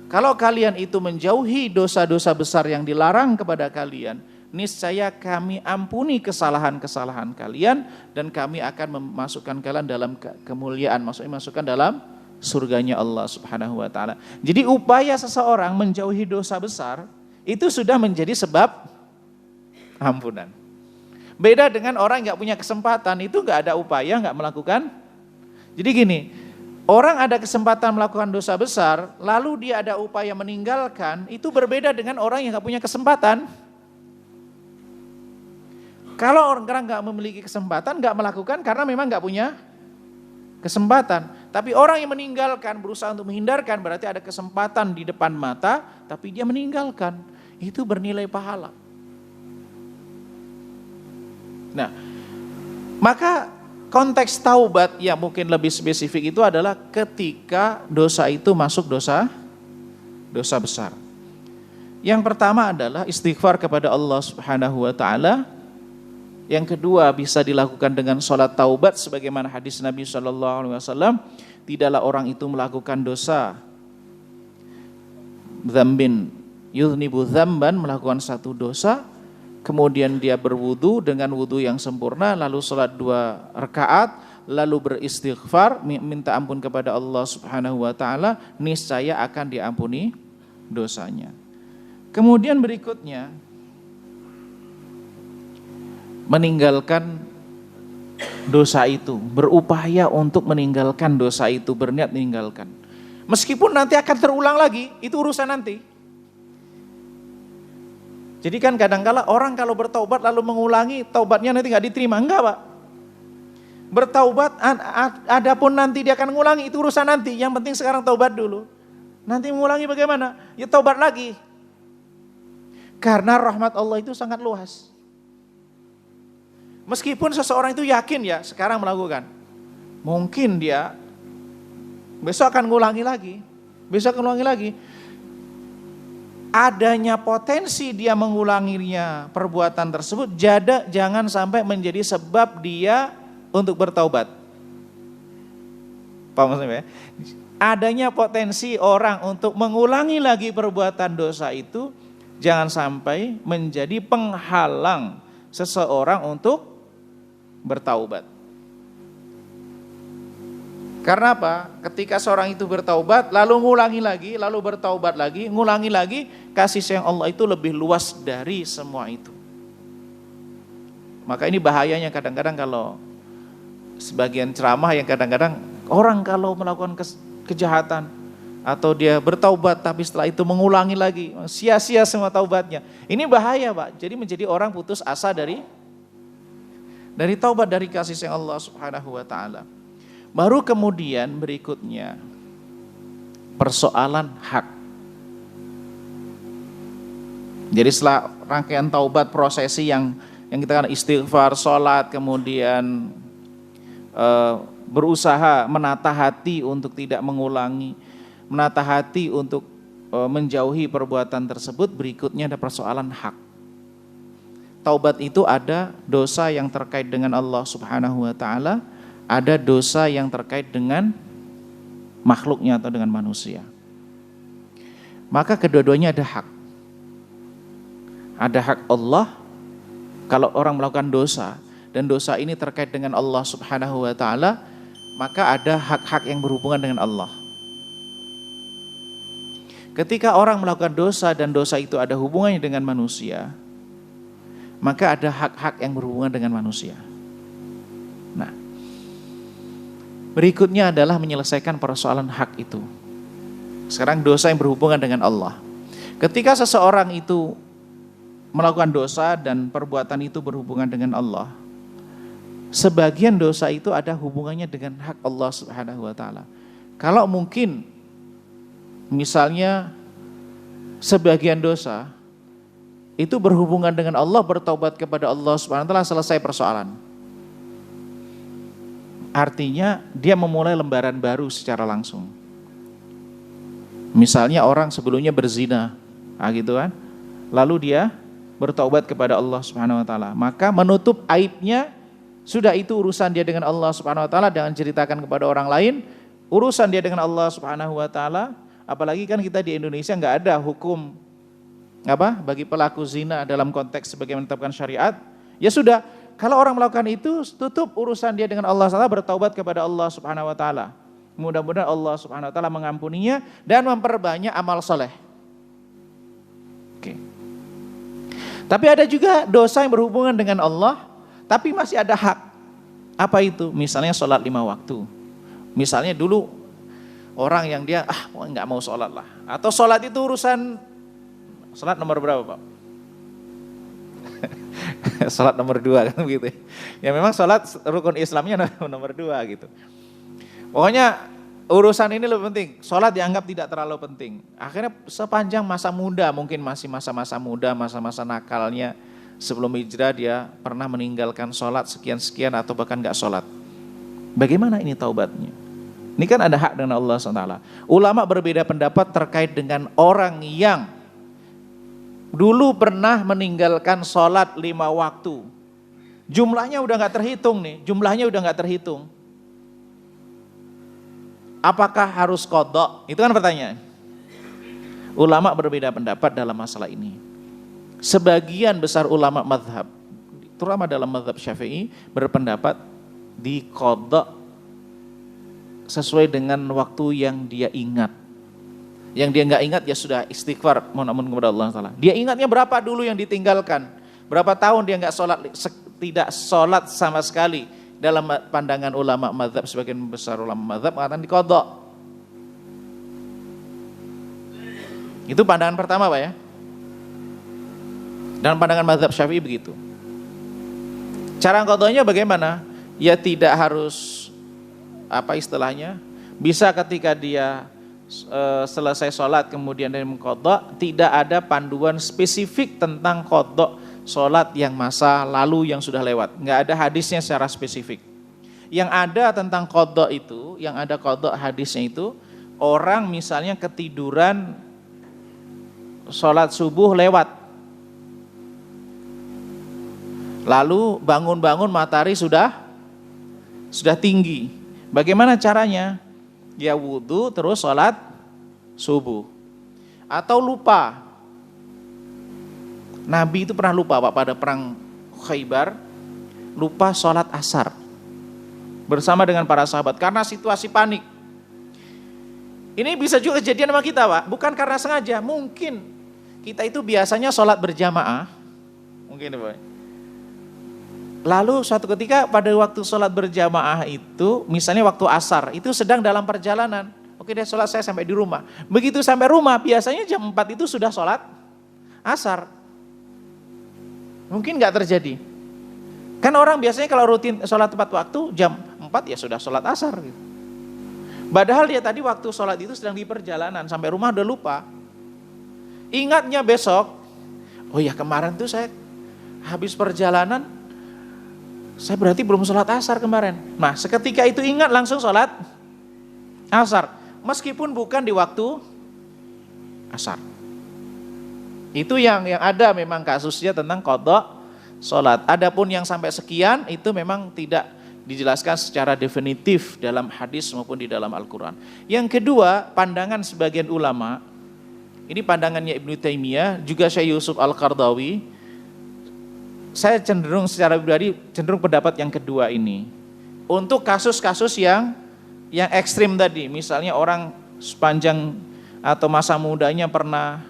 Kalau kalian itu menjauhi dosa-dosa besar yang dilarang kepada kalian, niscaya kami ampuni kesalahan-kesalahan kalian dan kami akan memasukkan kalian dalam kemuliaan, maksudnya masukkan dalam surganya Allah Subhanahu wa taala. Jadi upaya seseorang menjauhi dosa besar itu sudah menjadi sebab ampunan. Beda dengan orang yang gak punya kesempatan, itu gak ada upaya, gak melakukan. Jadi gini, orang ada kesempatan melakukan dosa besar, lalu dia ada upaya meninggalkan, itu berbeda dengan orang yang gak punya kesempatan. Kalau orang gak memiliki kesempatan, gak melakukan karena memang gak punya kesempatan. Tapi orang yang meninggalkan, berusaha untuk menghindarkan, berarti ada kesempatan di depan mata, tapi dia meninggalkan. Itu bernilai pahala. Nah, maka konteks taubat yang mungkin lebih spesifik itu adalah ketika dosa itu masuk dosa besar. Yang pertama adalah istighfar kepada Allah Subhanahu wa taala. Yang kedua bisa dilakukan dengan sholat taubat sebagaimana hadis Nabi SAW. Tidaklah orang itu melakukan dosa dzambin yuznibu dzamban, melakukan satu dosa, kemudian dia berwudu dengan wudu yang sempurna, lalu sholat 2 rakaat, lalu beristighfar, minta ampun kepada Allah Subhanahu wa taala, niscaya akan diampuni dosanya. Kemudian berikutnya meninggalkan dosa itu, berupaya untuk meninggalkan dosa itu, berniat meninggalkan. Meskipun nanti akan terulang lagi, itu urusan nanti. Jadi kan kadang-kala orang kalau bertaubat lalu mengulangi, taubatnya nanti nggak diterima. Enggak, Pak. Bertaubat, adapun nanti dia akan mengulangi, itu urusan nanti. Yang penting sekarang taubat dulu. Nanti mengulangi bagaimana? Ya taubat lagi. Karena rahmat Allah itu sangat luas. Meskipun seseorang itu yakin ya sekarang melakukan, mungkin dia besok akan mengulangi lagi. Besok akan mengulangi lagi. Adanya potensi dia mengulanginya perbuatan tersebut, jangan sampai menjadi sebab dia untuk bertaubat. Paham maksudnya ya? Adanya potensi orang untuk mengulangi lagi perbuatan dosa itu, jangan sampai menjadi penghalang seseorang untuk bertaubat. Karena apa? Ketika seorang itu bertaubat, lalu ngulangi lagi, lalu bertaubat lagi, ngulangi lagi, kasih sayang Allah itu lebih luas dari semua itu. Maka ini bahayanya kadang-kadang kalau sebagian ceramah yang kadang-kadang orang kalau melakukan kejahatan atau dia bertaubat tapi setelah itu mengulangi lagi, sia-sia semua taubatnya. Ini bahaya, Pak. Jadi menjadi orang putus asa dari taubat, dari kasih sayang Allah Subhanahu wa taala. Baru kemudian berikutnya persoalan hak. Jadi setelah rangkaian taubat, prosesi yang kita kan istighfar, sholat, kemudian berusaha menata hati untuk tidak mengulangi, menata hati untuk menjauhi perbuatan tersebut. Berikutnya ada persoalan hak. Taubat itu ada dosa yang terkait dengan Allah Subhanahu wa taala, ada dosa yang terkait dengan makhluknya atau dengan manusia. Maka kedua-duanya ada hak. Ada hak Allah kalau orang melakukan dosa dan dosa ini terkait dengan Allah Subhanahu wa taala, maka ada hak-hak yang berhubungan dengan Allah. Ketika orang melakukan dosa dan dosa itu ada hubungannya dengan manusia, maka ada hak-hak yang berhubungan dengan manusia. Nah, berikutnya adalah menyelesaikan persoalan hak itu. Sekarang dosa yang berhubungan dengan Allah. Ketika seseorang itu melakukan dosa dan perbuatan itu berhubungan dengan Allah, sebagian dosa itu ada hubungannya dengan hak Allah Subhanahu wa taala. Kalau mungkin misalnya sebagian dosa itu berhubungan dengan Allah, bertaubat kepada Allah Subhanahu wa taala, selesai persoalan. Artinya dia memulai lembaran baru secara langsung. Misalnya orang sebelumnya berzina, gitu kan. Lalu dia bertaubat kepada Allah Subhanahu wa taala, maka menutup aibnya. Sudah, itu urusan dia dengan Allah Subhanahu wa taala, jangan ceritakan kepada orang lain. Urusan dia dengan Allah Subhanahu wa taala. Apalagi kan kita di Indonesia enggak ada hukum bagi pelaku zina dalam konteks sebagaimana ditetapkan syariat. Ya sudah, kalau orang melakukan itu, tutup urusan dia dengan Allah Subhanahu wa taala, bertaubat kepada Allah Subhanahu wa taala. Mudah-mudahan Allah Subhanahu wa taala mengampuninya dan memperbanyak amal soleh. Oke. Tapi ada juga dosa yang berhubungan dengan Allah, tapi masih ada hak. Apa itu? Misalnya sholat 5 waktu. Misalnya dulu orang yang dia nggak mau sholat lah. Atau sholat itu urusan, sholat nomor berapa, Pak? Sholat nomor 2 kan begitu. Ya memang sholat rukun Islamnya nomor 2 gitu. Pokoknya urusan ini lebih penting. Sholat dianggap tidak terlalu penting. Akhirnya sepanjang masa muda, mungkin masih masa-masa muda, masa-masa nakalnya, sebelum hijrah dia pernah meninggalkan sholat sekian-sekian atau bahkan gak sholat. Bagaimana ini taubatnya? Ini kan ada hak dengan Allah SWT. Ulama berbeda pendapat terkait dengan orang yang dulu pernah meninggalkan sholat 5 waktu. Jumlahnya udah gak terhitung nih, Apakah harus qadha? Itu kan pertanyaan. Ulama berbeda pendapat dalam masalah ini. Sebagian besar ulama mazhab, terutama dalam mazhab Syafi'i, berpendapat di qadha sesuai dengan waktu yang dia ingat. Yang dia nggak ingat ya sudah istighfar, mohon ampun kepada Allah Taala. Dia ingatnya berapa dulu yang ditinggalkan, berapa tahun dia nggak sholat, tidak sholat sama sekali. Dalam pandangan ulama mazhab, sebagian besar ulama mazhab mengatakan di qadha. Itu pandangan pertama, Pak ya. Dan pandangan mazhab Syafi'i begitu. Cara qadanya bagaimana? Ya tidak harus bisa ketika dia selesai sholat kemudian dia mengqadha, tidak ada panduan spesifik tentang qadha sholat yang masa lalu yang sudah lewat. Enggak ada hadisnya secara spesifik. Yang ada tentang qadha itu, yang ada qadha hadisnya itu, orang misalnya ketiduran sholat subuh lewat, lalu bangun-bangun matahari sudah tinggi. Bagaimana caranya? Ya wudu terus sholat subuh. Atau lupa. Nabi itu pernah lupa Pak pada perang Khaybar, lupa sholat asar bersama dengan para sahabat karena situasi panik. Ini bisa juga kejadian sama kita Pak, bukan karena sengaja. Mungkin kita itu biasanya sholat berjamaah, mungkin Pak. Lalu suatu ketika pada waktu sholat berjamaah itu, misalnya waktu asar, itu sedang dalam perjalanan. Oke deh, sholat saya sampai di rumah. Begitu sampai rumah, biasanya jam 4 itu sudah sholat asar. Mungkin gak terjadi. Kan orang biasanya kalau rutin sholat tepat waktu, jam 4 ya sudah sholat asar. Padahal dia tadi waktu sholat itu sedang di perjalanan, sampai rumah udah lupa. Ingatnya besok, oh ya kemarin tuh saya habis perjalanan, saya berarti belum sholat asar kemarin. Nah seketika itu ingat langsung sholat asar. Meskipun bukan di waktu asar. Itu yang ada memang kasusnya tentang qadha sholat. Adapun yang sampai sekian itu memang tidak dijelaskan secara definitif dalam hadis maupun di dalam Al-Quran. Yang kedua, pandangan sebagian ulama, ini pandangannya Ibnu Taimiyah, juga Syekh Yusuf Al-Qardawi. Saya cenderung secara pribadi cenderung pendapat yang kedua ini. Untuk kasus-kasus yang ekstrim tadi, misalnya orang sepanjang atau masa mudanya pernah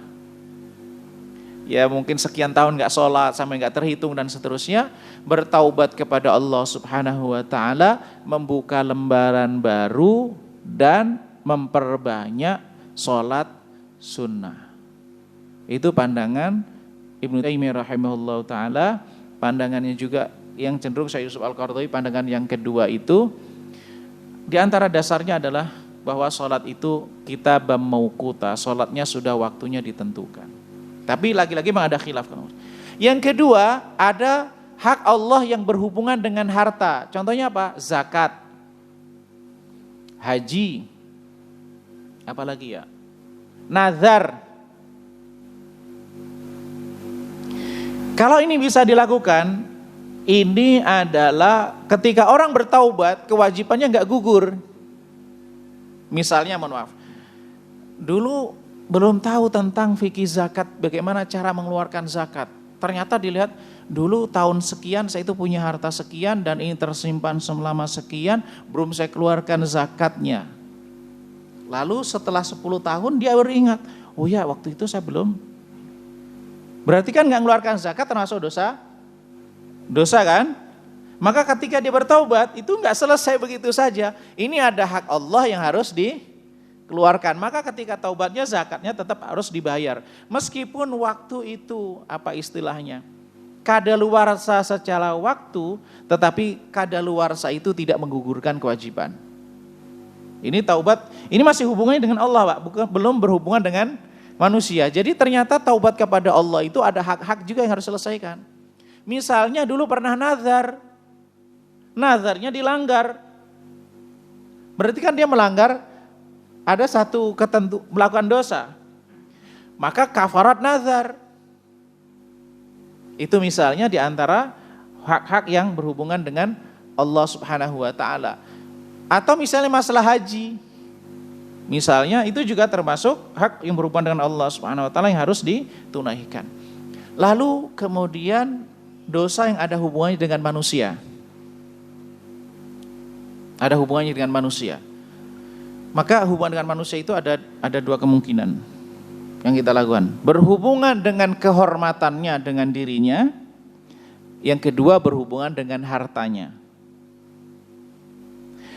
ya mungkin sekian tahun nggak sholat sampai nggak terhitung dan seterusnya, bertaubat kepada Allah Subhanahu Wa Taala, membuka lembaran baru dan memperbanyak sholat sunnah. Itu pandangan Ibnu Taimiyah rahimahullah taala. Pandangannya juga yang cenderung Syekh Yusuf Al-Qardawi, pandangan yang kedua itu di antara dasarnya adalah bahwa sholat itu kita mauquta, sholatnya sudah waktunya ditentukan. Tapi lagi-lagi memang ada khilaf. Yang kedua, ada hak Allah yang berhubungan dengan harta. Contohnya apa? Zakat, haji, apalagi ya? Nazar. Kalau ini bisa dilakukan, ini adalah ketika orang bertaubat, kewajibannya nggak gugur. Misalnya, mohon maaf, dulu belum tahu tentang fikih zakat, bagaimana cara mengeluarkan zakat. Ternyata dilihat, dulu tahun sekian saya itu punya harta sekian dan ini tersimpan selama sekian, belum saya keluarkan zakatnya. Lalu setelah 10 tahun dia beringat, oh ya waktu itu saya belum. Berarti kan nggak mengeluarkan zakat termasuk dosa kan? Maka ketika dia bertaubat itu nggak selesai begitu saja. Ini ada hak Allah yang harus dikeluarkan. Maka ketika taubatnya zakatnya tetap harus dibayar. Meskipun waktu itu apa istilahnya? Kadaluarsa secara waktu, tetapi kadaluarsa itu tidak menggugurkan kewajiban. Ini taubat, ini masih hubungannya dengan Allah Pak, belum berhubungan dengan manusia. Jadi ternyata taubat kepada Allah itu ada hak-hak juga yang harus selesaikan. Misalnya dulu pernah nazarnya dilanggar. Berarti kan dia melanggar, ada satu melakukan dosa. Maka kafarat nazar. Itu misalnya di antara hak-hak yang berhubungan dengan Allah Subhanahu wa taala. Atau misalnya masalah haji. Misalnya itu juga termasuk hak yang berhubungan dengan Allah Subhanahu wa taala yang harus ditunaikan. Lalu kemudian dosa yang ada hubungannya dengan manusia. Ada hubungannya dengan manusia. Maka hubungan dengan manusia itu ada dua kemungkinan yang kita lakukan. Berhubungan dengan kehormatannya dengan dirinya. Yang kedua berhubungan dengan hartanya.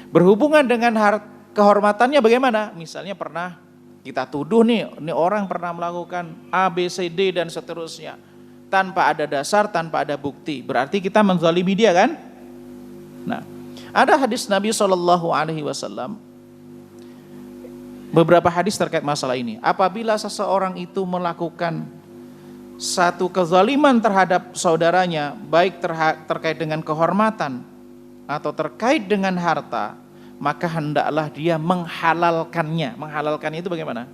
Berhubungan dengan kehormatannya bagaimana? Misalnya pernah kita tuduh nih, ini orang pernah melakukan A, B, C, D dan seterusnya. tanpa ada dasar, tanpa ada bukti. Berarti kita menzalimi dia kan? Nah, ada hadis Nabi SAW, beberapa hadis terkait masalah ini. Apabila seseorang itu melakukan satu kezaliman terhadap saudaranya, baik terkait dengan kehormatan atau terkait dengan harta, maka hendaklah dia menghalalkannya. Menghalalkannya itu bagaimana?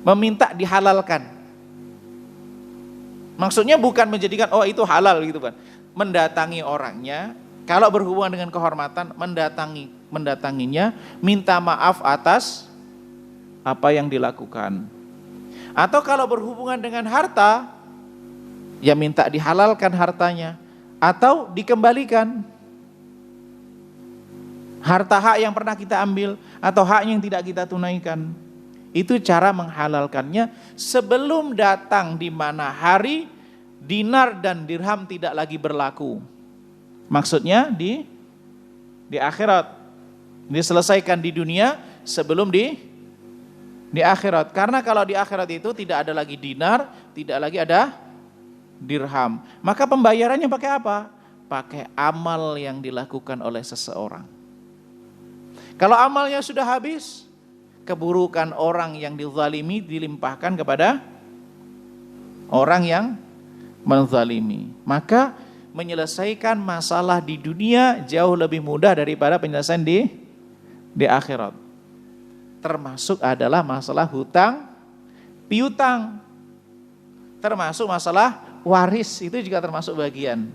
Meminta dihalalkan. Maksudnya bukan menjadikan oh itu halal gitu kan. Mendatangi orangnya, kalau berhubungan dengan kehormatan, mendatanginya, minta maaf atas apa yang dilakukan. Atau kalau berhubungan dengan harta, ya minta dihalalkan hartanya atau dikembalikan. Harta hak yang pernah kita ambil atau hak yang tidak kita tunaikan. Itu cara menghalalkannya sebelum datang di mana hari dinar dan dirham tidak lagi berlaku. Maksudnya di akhirat. Diselesaikan di dunia sebelum di akhirat. Karena kalau di akhirat itu tidak ada lagi dinar, tidak lagi ada dirham. Maka pembayarannya pakai apa? Pakai amal yang dilakukan oleh seseorang. Kalau amalnya sudah habis, keburukan orang yang dizalimi dilimpahkan kepada orang yang menzalimi. Maka menyelesaikan masalah di dunia jauh lebih mudah daripada penyelesaian di akhirat. Termasuk adalah masalah hutang piutang. Termasuk masalah waris, itu juga termasuk bagian.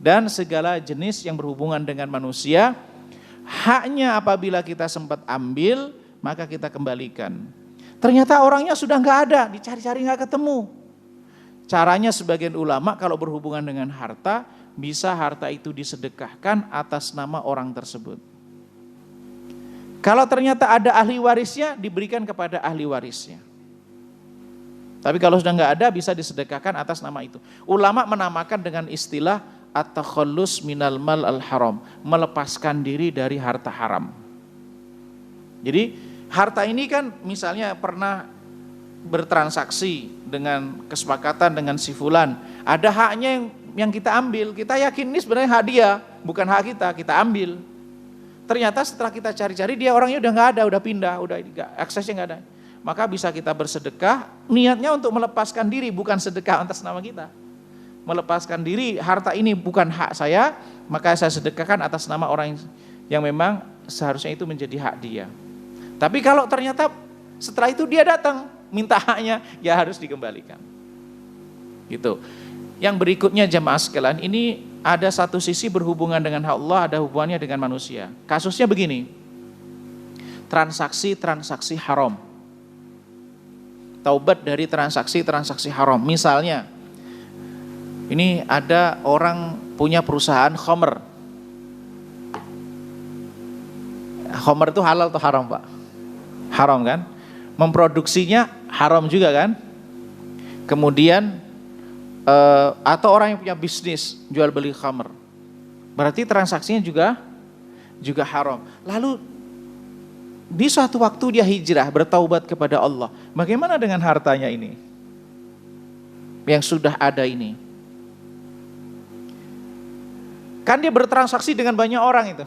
Dan segala jenis yang berhubungan dengan manusia, haknya apabila kita sempat ambil, maka kita kembalikan. Ternyata orangnya sudah nggak ada, dicari-cari nggak ketemu. Caranya sebagian ulama kalau berhubungan dengan harta, bisa harta itu disedekahkan atas nama orang tersebut. Kalau ternyata ada ahli warisnya, diberikan kepada ahli warisnya. Tapi kalau sudah nggak ada, bisa disedekahkan atas nama itu. Ulama menamakan dengan istilah at-takhallus minal mal al-haram, melepaskan diri dari harta haram. Jadi harta ini kan misalnya pernah bertransaksi dengan kesepakatan dengan si fulan, ada haknya yang kita ambil, kita yakin ini sebenarnya hak dia, bukan hak kita, kita ambil. Ternyata setelah kita cari-cari dia orangnya udah nggak ada, udah pindah, udah aksesnya nggak ada. Maka bisa kita bersedekah, niatnya untuk melepaskan diri, bukan sedekah atas nama kita. Melepaskan diri, harta ini bukan hak saya, maka saya sedekahkan atas nama orang yang memang seharusnya itu menjadi hak dia. Tapi kalau ternyata setelah itu dia datang minta haknya, ya harus dikembalikan. Gitu. Yang berikutnya jamaah sekalian, ini ada satu sisi berhubungan dengan hak Allah, ada hubungannya dengan manusia. Kasusnya begini, transaksi haram. Taubat dari transaksi haram. Misalnya, ini ada orang punya perusahaan khamr. Khamr itu halal atau haram, Pak? Haram kan? Memproduksinya haram juga kan? Kemudian atau orang yang punya bisnis jual beli khamr, berarti transaksinya juga haram. Lalu di suatu waktu dia hijrah bertaubat kepada Allah. Bagaimana dengan hartanya ini yang sudah ada ini? Kan dia bertransaksi dengan banyak orang itu.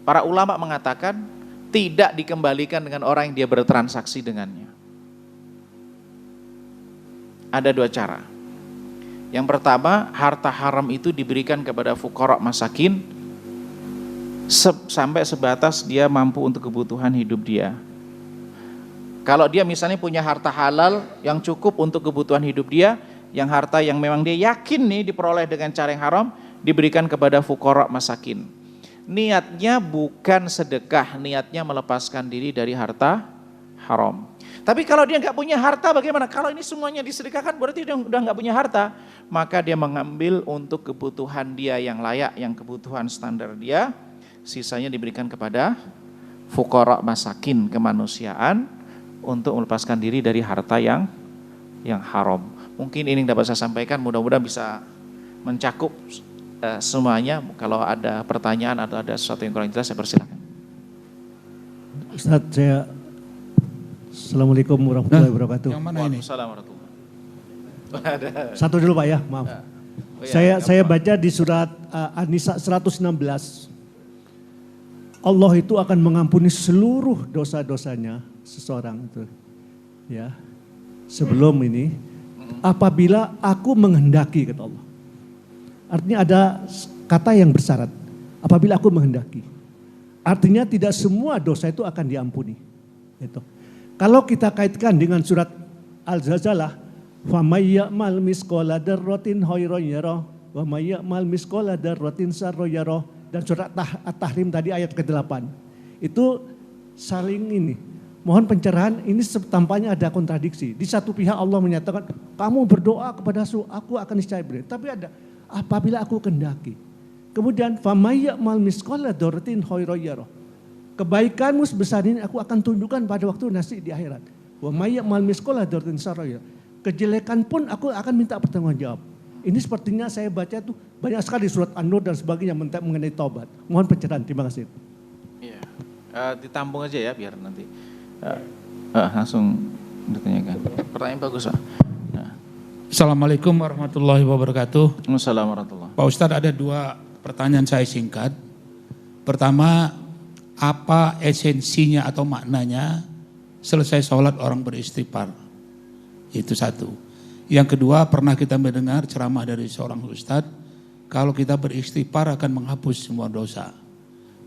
Para ulama mengatakan tidak dikembalikan dengan orang yang dia bertransaksi dengannya. Ada dua cara. Yang pertama, harta haram itu diberikan kepada fuqara masakin sampai sebatas dia mampu untuk kebutuhan hidup dia. Kalau dia misalnya punya harta halal yang cukup untuk kebutuhan hidup dia, yang harta yang memang dia yakin nih diperoleh dengan cara yang haram, diberikan kepada fuqara masakin. Niatnya bukan sedekah, niatnya melepaskan diri dari harta haram. Tapi kalau dia nggak punya harta bagaimana? Kalau ini semuanya disedekahkan berarti dia udah nggak punya harta. Maka dia mengambil untuk kebutuhan dia yang layak, yang kebutuhan standar dia. Sisanya diberikan kepada fuqara masakin, kemanusiaan, untuk melepaskan diri dari harta yang haram. Mungkin ini yang dapat saya sampaikan, mudah-mudahan bisa mencakup semuanya. Kalau ada pertanyaan atau ada sesuatu yang kurang jelas, saya persilakan. Ustaz, Assalamualaikum warahmatullahi wabarakatuh. Yang mana ini? Waalaikumsalam warahmatullahi. Ada. Satu dulu Pak ya, maaf. Oh, ya, Saya baca di surat An-Nisa 116. Allah itu akan mengampuni seluruh dosa-dosanya seseorang itu. Ya. Sebelum ini, apabila aku menghendaki, kata Allah. Artinya ada kata yang bersyarat. Apabila aku menghendaki. Artinya tidak semua dosa itu akan diampuni. Itu. Kalau kita kaitkan dengan surat Al-Zalzalah, فَمَنْ يَعْمَلْ مِثْقَالَ ذَرَّةٍ خَيْرًا يَرَهُ وَمَنْ يَعْمَلْ مِثْقَالَ ذَرَّةٍ شَرًّا يَرَهُ. Dan surat At-Tahrim tadi ayat ke-8. Itu saling ini. Mohon pencerahan, ini tampaknya ada kontradiksi. Di satu pihak Allah menyatakan, kamu berdoa kepada aku akan niscaya beri. Tapi ada, apabila aku kehendaki. Kemudian, فَمَنْ يَعْمَلْ مِثْقَالَ ذَرَّةٍ خَيْرًا يَرَهُ. Kebaikanmu sebesar ini aku akan tunjukkan pada waktu nanti di akhirat. وَمَنْ يَعْمَلْ مِثْقَالَ ذَرَّةٍ شَرًّا يَرَهُ. Kejelekan pun aku akan minta pertanggungjawab. Ini sepertinya saya baca itu banyak sekali surat An-Nur dan sebagainya mengenai taubat. Mohon pencerahan, terima kasih. Iya, ditampung aja ya biar nanti langsung ditanyakan. Pertanyaan bagus Pak. Nah. Assalamualaikum warahmatullahi wabarakatuh. Assalamualaikum warahmatullahi. Pak Ustadz, ada 2 pertanyaan saya singkat. Pertama, apa esensinya atau maknanya selesai sholat orang beristighfar? Itu satu. Yang kedua, pernah kita mendengar ceramah dari seorang ustadz, kalau kita beristighfar akan menghapus semua dosa.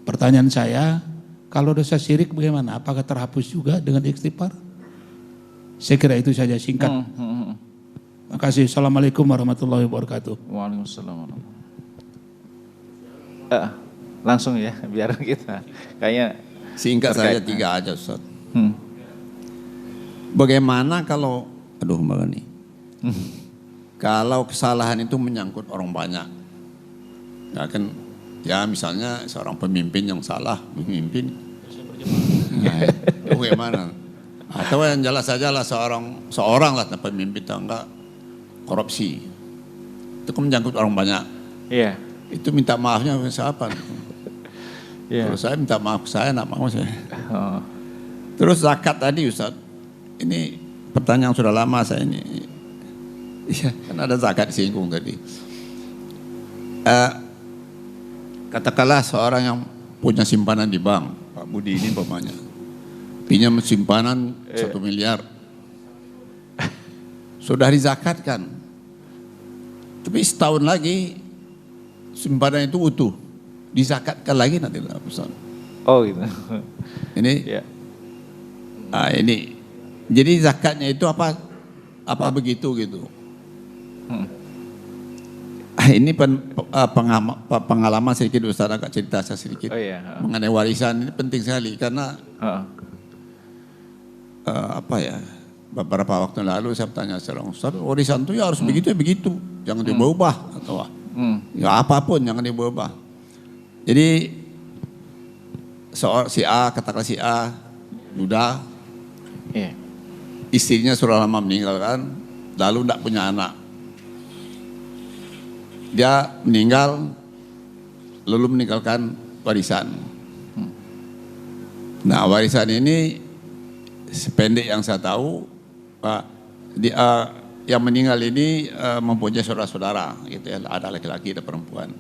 Pertanyaan saya, kalau dosa syirik bagaimana? Apakah terhapus juga dengan istighfar? Saya kira itu saja singkat. Terima kasih. Assalamualaikum warahmatullahi wabarakatuh. Waalaikumsalam. Langsung ya, biar kita kayaknya singkat saja 3 aja Ustaz. Bagaimana kalau, aduh Mbak Gani, kalau kesalahan itu menyangkut orang banyak, ya kan, ya misalnya seorang pemimpin yang salah, memimpin, nah, itu bagaimana? Atau yang jelas saja lah seorang lah pemimpin tangga korupsi, itu kan menyangkut orang banyak. Iya. Itu minta maafnya siapa? Yeah. Kalau saya minta maaf saya, nak mau saya. Oh. Terus zakat tadi Ustaz, ini pertanyaan sudah lama saya ini. Iya, kan ada zakat disinggung tadi. Katakanlah seorang yang punya simpanan di bank, Pak Budi ini umpamanya, pinjam simpanan 1 miliar, sudah dizakatkan, tapi setahun lagi simpanan itu utuh, dizakatkan lagi nanti lah Ustaz. Oh gitu. Ini, yeah. Ini, jadi zakatnya itu apa begitu gitu. Ini pengalaman sedikit Ustaz, agak cerita saya sedikit. Oh, iya. Mengenai warisan ini penting sekali karena beberapa waktu lalu saya bertanya seorang Ustaz, warisan itu ya harus begitu ya begitu, jangan diubah atau ya apapun jangan diubah. Jadi si A, katakanlah si A duda, istrinya sudah lama meninggalkan, lalu tidak punya anak. Dia meninggal, lalu meninggalkan warisan. Nah warisan ini, sependek yang saya tahu, yang meninggal ini mempunyai saudara-saudara, gitu ya, ada laki-laki, ada perempuan.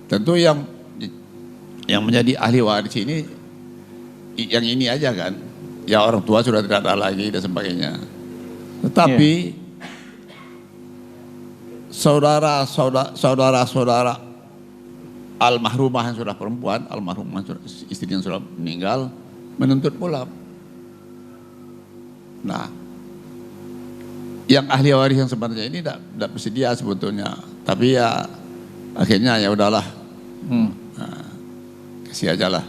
Tentu yang menjadi ahli waris ini, yang ini aja kan, ya orang tua sudah tidak ada lagi dan sebagainya. Tetapi saudara-saudara almarhumah yang sudah perempuan, almarhumah istri yang sudah meninggal, menuntut pula. Nah, yang ahli waris yang sebenarnya ini tidak bersedia sebetulnya, tapi ya akhirnya ya udahlah, kasih aja lah.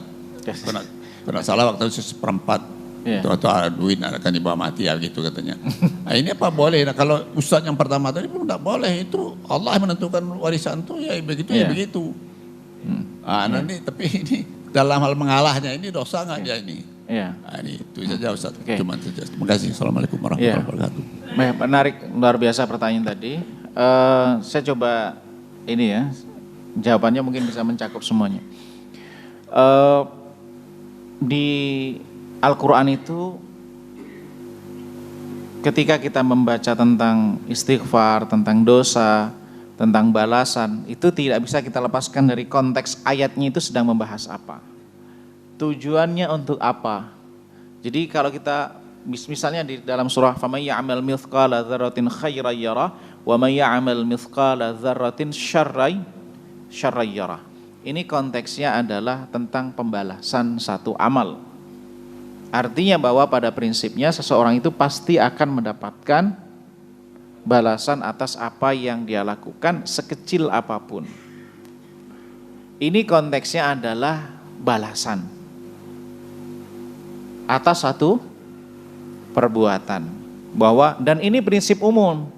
Pernah salah waktu itu 1/4. Atau ada duit akan dibawa mati ya gitu katanya. Nah, ini apa boleh? Nah, kalau ustaz yang pertama tadi pun tidak boleh, itu Allah yang menentukan warisan itu ya begitu ya begitu. Nanti tapi ini dalam hal mengalahnya ini dosa nggak dia ini? Nah, ini itu saja Ustaz. Cuma saja. Terima kasih. Assalamualaikum warahmatullahi wabarakatuh. Menarik, luar biasa pertanyaan tadi. Saya coba ini ya, jawabannya mungkin bisa mencakup semuanya. Di Al-Quran itu ketika kita membaca tentang istighfar, tentang dosa, tentang balasan, itu tidak bisa kita lepaskan dari konteks ayatnya itu sedang membahas apa. Tujuannya untuk apa? Jadi kalau kita misalnya di dalam surah faman ya'mal mithqala dzarratin khairan yarah wa may ya'mal mithqala dzarratin syarran yarah. Ini konteksnya adalah tentang pembalasan satu amal. Artinya bahwa pada prinsipnya seseorang itu pasti akan mendapatkan balasan atas apa yang dia lakukan sekecil apapun. Ini konteksnya adalah balasan atas satu perbuatan. Dan ini prinsip umum.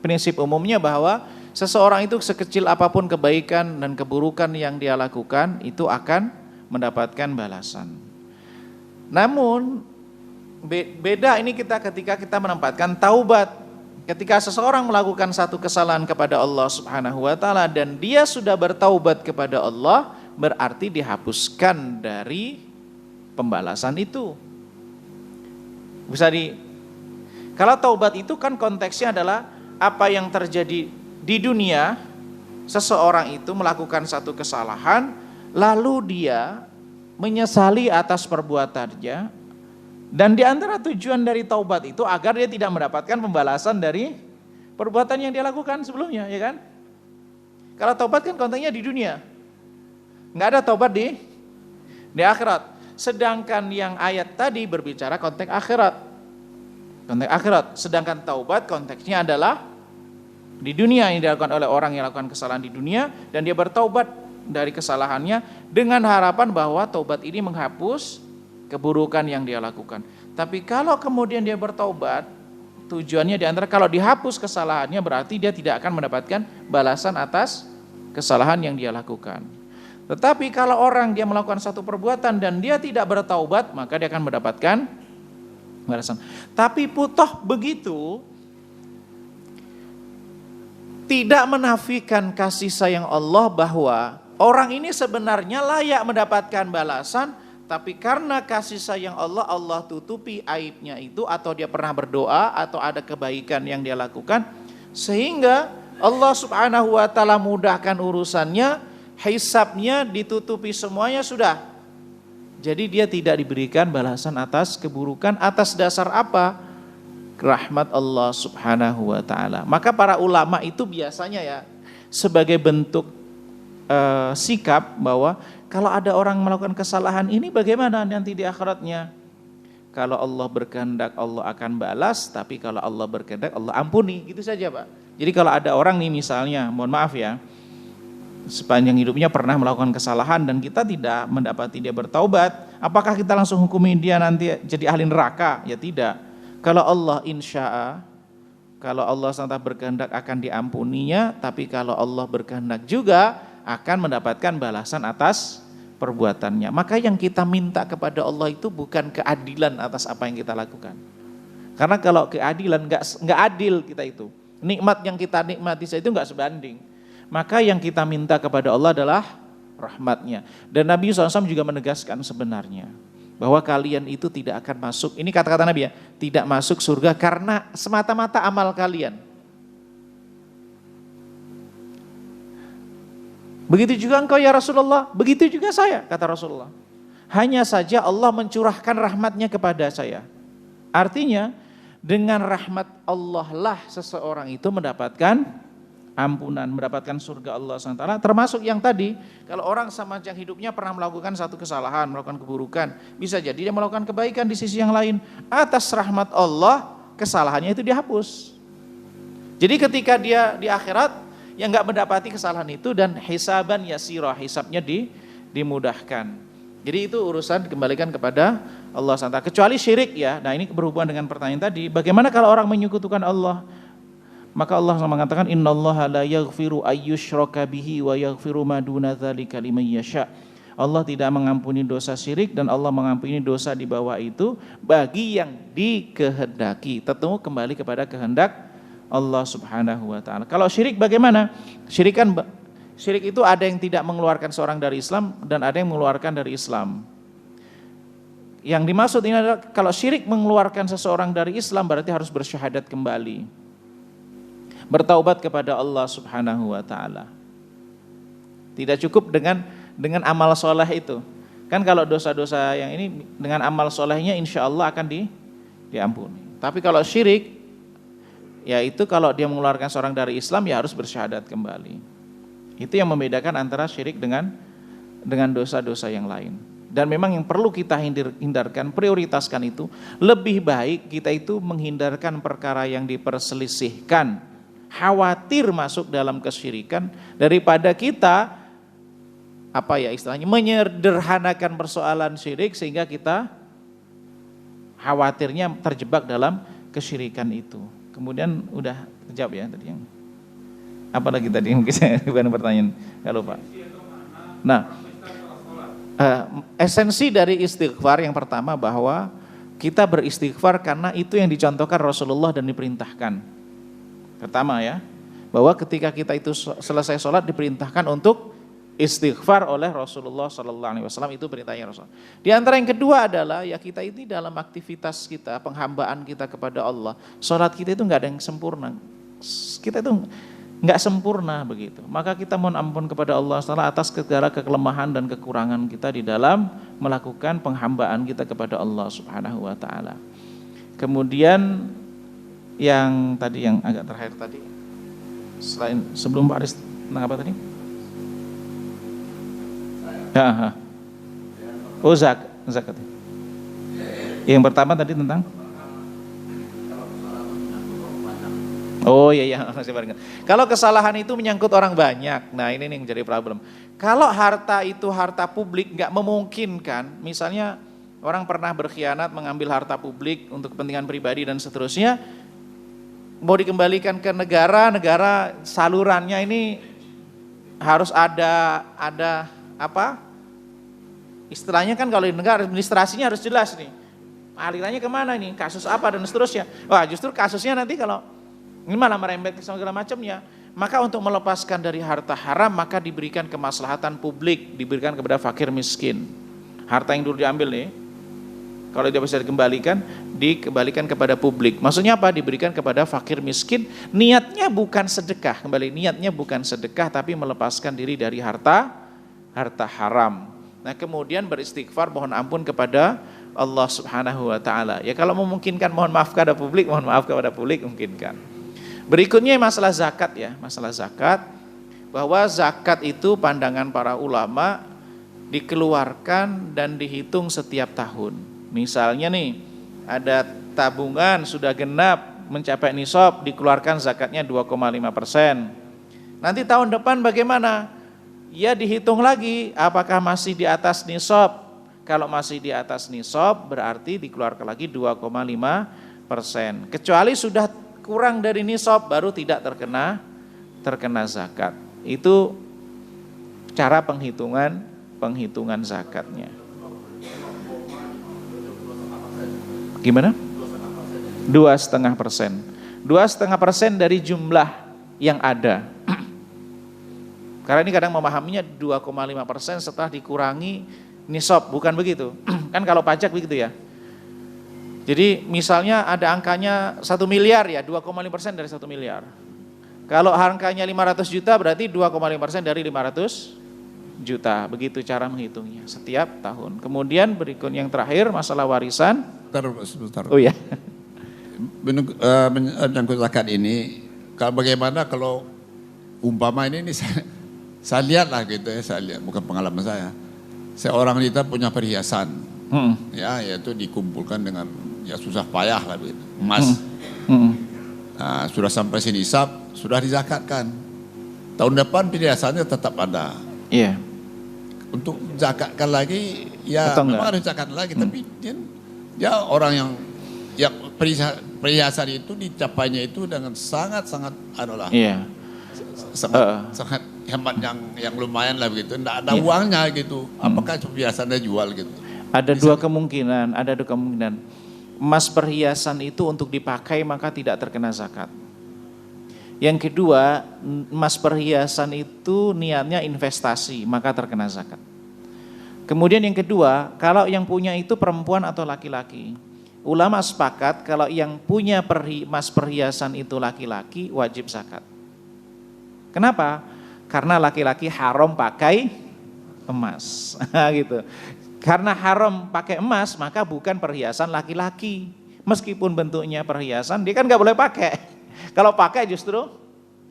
Prinsip umumnya bahwa seseorang itu sekecil apapun kebaikan dan keburukan yang dia lakukan itu akan mendapatkan balasan. Namun beda ini ketika kita menempatkan taubat. Ketika seseorang melakukan satu kesalahan kepada Allah Subhanahu wa taala dan dia sudah bertaubat kepada Allah, berarti dihapuskan dari pembalasan itu. Kalau taubat itu kan konteksnya adalah apa yang terjadi di dunia, seseorang itu melakukan satu kesalahan, lalu dia menyesali atas perbuatannya, dan di antara tujuan dari taubat itu agar dia tidak mendapatkan pembalasan dari perbuatan yang dia lakukan sebelumnya, ya kan? Kalau taubat kan konteksnya di dunia, nggak ada taubat di akhirat. Sedangkan yang ayat tadi berbicara konteks akhirat. Sedangkan taubat konteksnya adalah di dunia, yang dilakukan oleh orang yang lakukan kesalahan di dunia dan dia bertaubat dari kesalahannya dengan harapan bahwa taubat ini menghapus keburukan yang dia lakukan. Tapi kalau kemudian dia bertaubat, tujuannya di antara kalau dihapus kesalahannya berarti dia tidak akan mendapatkan balasan atas kesalahan yang dia lakukan. Tetapi kalau orang dia melakukan satu perbuatan dan dia tidak bertaubat, maka dia akan mendapatkan balasan. Tapi putoh begitu tidak menafikan kasih sayang Allah bahwa orang ini sebenarnya layak mendapatkan balasan, tapi karena kasih sayang Allah, Allah tutupi aibnya itu, atau dia pernah berdoa atau ada kebaikan yang dia lakukan, sehingga Allah Subhanahu wa taala mudahkan urusannya, hisabnya ditutupi semuanya sudah. Jadi dia tidak diberikan balasan atas keburukan atas dasar apa? Rahmat Allah Subhanahu wa taala. Maka para ulama itu biasanya ya sebagai bentuk sikap bahwa kalau ada orang melakukan kesalahan ini bagaimana nanti di akhiratnya? Kalau Allah berkehendak Allah akan balas, tapi kalau Allah berkehendak Allah ampuni, gitu saja Pak. Jadi kalau ada orang nih misalnya, mohon maaf ya, sepanjang hidupnya pernah melakukan kesalahan dan kita tidak mendapati dia bertaubat, apakah kita langsung hukumin dia nanti jadi ahli neraka? Ya tidak. Kalau Allah insya'a, kalau Allah SWT berkehendak akan diampuninya, tapi kalau Allah berkehendak juga akan mendapatkan balasan atas perbuatannya. Maka yang kita minta kepada Allah itu bukan keadilan atas apa yang kita lakukan. Karena kalau keadilan nggak adil kita itu. Nikmat yang kita nikmati itu nggak sebanding. Maka yang kita minta kepada Allah adalah rahmatnya. Dan Nabi SAW juga menegaskan sebenarnya bahwa kalian itu tidak akan masuk, ini kata-kata Nabi ya, tidak masuk surga karena semata-mata amal kalian. Begitu juga engkau ya Rasulullah, begitu juga saya, kata Rasulullah. Hanya saja Allah mencurahkan rahmatnya kepada saya. Artinya dengan rahmat Allah lah seseorang itu mendapatkan ampunan, mendapatkan surga Allah SWT. Termasuk yang tadi, kalau orang sepanjang hidupnya pernah melakukan satu kesalahan, melakukan keburukan, bisa jadi dia melakukan kebaikan di sisi yang lain. Atas rahmat Allah, kesalahannya itu dihapus. Jadi ketika dia di akhirat, yang nggak mendapati kesalahan itu dan hisaban yasirah, hisabnya dimudahkan. Jadi itu urusan dikembalikan kepada Allah SWT. Kecuali syirik ya. Nah ini berhubungan dengan pertanyaan tadi. Bagaimana kalau orang menyekutukan Allah? Maka Allah mengatakan innallaha la yaghfiru ayyushraka bihi wa yaghfiru ma duna dzalika liman yasha. Allah tidak mengampuni dosa syirik dan Allah mengampuni dosa di bawah itu bagi yang dikehendaki. Tentu kembali kepada kehendak Allah Subhanahu wa taala. Kalau syirik bagaimana? Syirik itu ada yang tidak mengeluarkan seorang dari Islam dan ada yang mengeluarkan dari Islam. Yang dimaksud ini adalah kalau syirik mengeluarkan seseorang dari Islam berarti harus bersyahadat kembali. Bertaubat kepada Allah Subhanahu wa taala. Tidak cukup dengan amal soleh itu. Kan kalau dosa-dosa yang ini dengan amal solehnya insya Allah akan diampuni. Tapi kalau syirik, ya itu kalau dia mengeluarkan seorang dari Islam ya harus bersyahadat kembali. Itu yang membedakan antara syirik dengan dosa-dosa yang lain. Dan memang yang perlu kita hindarkan, prioritaskan itu, lebih baik kita itu menghindarkan perkara yang diperselisihkan, khawatir masuk dalam kesyirikan, daripada kita istilahnya menyederhanakan persoalan syirik sehingga kita khawatirnya terjebak dalam kesyirikan itu. Kemudian udah terjawab ya tadi yang apa lagi tadi mungkin saya bukan pertanyaan, nggak lupa. Nah, esensi dari istighfar yang pertama bahwa kita beristighfar karena itu yang dicontohkan Rasulullah dan diperintahkan. Pertama ya, bahwa ketika kita itu selesai sholat diperintahkan untuk istighfar oleh Rasulullah SAW, itu perintahnya Rasul. Di antara yang kedua adalah ya kita ini dalam aktivitas kita, penghambaan kita kepada Allah, sholat kita itu nggak ada yang sempurna. Kita itu nggak sempurna begitu. Maka kita mohon ampun kepada Allah SWT atas segala kelemahan dan kekurangan kita di dalam melakukan penghambaan kita kepada Allah Subhanahu wa taala. Kemudian yang tadi yang agak terakhir tadi, sebelum Pak Aris tentang apa tadi? Zakat. Yang pertama tadi tentang masih barengan. Kalau kesalahan itu menyangkut orang banyak, nah ini nih yang jadi problem. Kalau harta itu harta publik nggak memungkinkan, misalnya orang pernah berkhianat mengambil harta publik untuk kepentingan pribadi dan seterusnya, mau dikembalikan ke negara salurannya ini harus ada apa? Istilahnya kan kalau di negara administrasinya harus jelas nih. Alirannya kemana nih? Kasus apa dan seterusnya. Wah justru kasusnya nanti kalau ini malah merembet ke segala macamnya. Maka untuk melepaskan dari harta haram maka diberikan kemaslahatan publik, diberikan kepada fakir miskin. Harta yang dulu diambil nih, kalau dia bisa dikembalikan kepada publik. Maksudnya apa? Diberikan kepada fakir miskin. Niatnya bukan sedekah, niatnya bukan sedekah tapi melepaskan diri dari harta haram. Nah kemudian beristighfar mohon ampun kepada Allah Subhanahu wa taala. Ya kalau memungkinkan mohon maaf kepada publik, memungkinkan. Berikutnya masalah zakat ya, bahwa zakat itu pandangan para ulama dikeluarkan dan dihitung setiap tahun. Misalnya nih, ada tabungan sudah genap mencapai nisab, dikeluarkan zakatnya 2,5%. Nanti tahun depan bagaimana? Ya dihitung lagi apakah masih di atas nisab. Kalau masih di atas nisab berarti dikeluarkan lagi 2,5%. Kecuali sudah kurang dari nisab baru tidak terkena zakat. Itu cara penghitungan zakatnya. Gimana? 2,5%. 2,5% dari jumlah yang ada. Karena ini kadang memahaminya 2,5% setelah dikurangi nisab, bukan begitu. Kan kalau pajak begitu ya. Jadi misalnya ada angkanya 1 miliar ya, 2,5% dari 1 miliar. Kalau angkanya 500 juta berarti 2,5% dari 500 juta. Begitu cara menghitungnya setiap tahun. Kemudian berikut yang terakhir masalah warisan. Sebentar. Oh ya. Menyangkut zakat ini, bagaimana kalau umpama ini saya lihat lah gitu ya, saya lihat bukan pengalaman saya. Seorang kita punya perhiasan, ya yaitu dikumpulkan dengan ya susah payah lah begitu, emas. Nah, sudah sampai sinisab, sudah dizakatkan. Tahun depan perhiasannya tetap ada. Iya. Untuk zakatkan lagi, ya memang harus zakat lagi, tapi dia orang yang perhiasan itu dicapainya itu dengan sangat sangat hemat yang lumayan lah begitu. Tidak ada uangnya gitu. Apakah perhiasannya jual gitu? Ada dua kemungkinan. Emas perhiasan itu untuk dipakai maka tidak terkena zakat. Yang kedua, emas perhiasan itu niatnya investasi maka terkena zakat. Kemudian yang kedua, kalau yang punya itu perempuan atau laki-laki. Ulama sepakat kalau yang punya emas perhiasan itu laki-laki wajib zakat. Kenapa? Karena laki-laki haram pakai emas. Gitu. Karena haram pakai emas, maka bukan perhiasan laki-laki. Meskipun bentuknya perhiasan, dia kan gak boleh pakai. Kalau pakai justru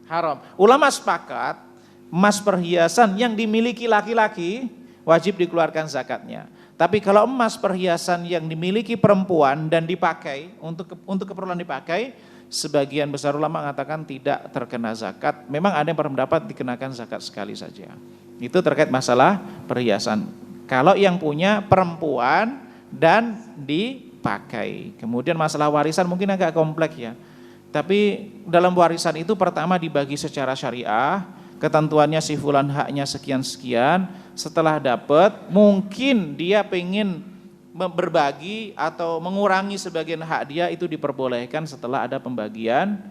haram. Ulama sepakat, emas perhiasan yang dimiliki laki-laki wajib dikeluarkan zakatnya. Tapi kalau emas perhiasan yang dimiliki perempuan dan dipakai untuk keperluan dipakai, sebagian besar ulama mengatakan tidak terkena zakat. Memang ada yang berpendapat dikenakan zakat sekali saja. Itu terkait masalah perhiasan. Kalau yang punya perempuan dan dipakai. Kemudian masalah warisan mungkin agak kompleks ya. Tapi dalam warisan itu pertama dibagi secara syariah, ketentuannya si fulan haknya sekian-sekian, setelah dapat mungkin dia pengen berbagi atau mengurangi sebagian hak dia, itu diperbolehkan setelah ada pembagian,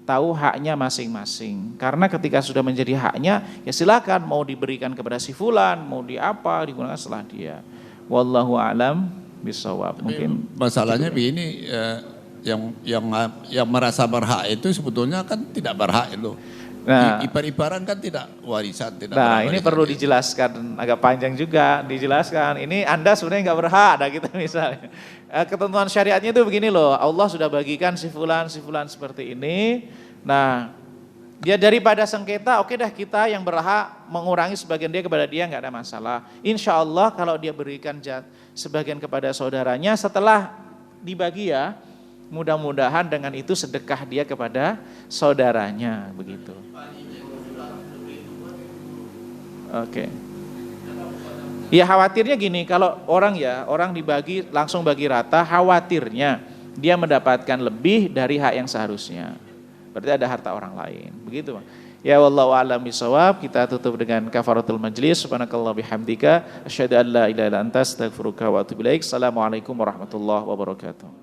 tahu haknya masing-masing. Karena ketika sudah menjadi haknya, ya silakan mau diberikan kepada si fulan, mau digunakan setelah dia. Wallahu a'lam bishawab. Mungkin masalahnya begini, yang merasa berhak itu sebetulnya kan tidak berhak itu. Nah, ipar-iparan kan tidak warisan, tidak. Nah, ini perlu dijelaskan, agak panjang juga dijelaskan. Ini Anda sebenarnya nggak berhak, ada gitu misalnya. Ketentuan syariatnya itu begini loh, Allah sudah bagikan si fulan seperti ini. Nah, dia daripada sengketa, oke dah kita yang berhak mengurangi sebagian dia kepada dia, nggak ada masalah. Insya Allah kalau dia berikan sebagian kepada saudaranya, setelah dibagi ya, mudah-mudahan dengan itu sedekah dia kepada saudaranya, begitu. Oke. Ya khawatirnya gini, kalau orang dibagi langsung bagi rata, khawatirnya dia mendapatkan lebih dari hak yang seharusnya. Berarti ada harta orang lain, begitu Bang. Ya wallahu a'lam bishawab. Kita tutup dengan kafaratul majlis. Subhanakallah bihamdika asyhadu an la ilaha illa anta astaghfiruka wa atubu ilaik. Assalamualaikum warahmatullahi wabarakatuh.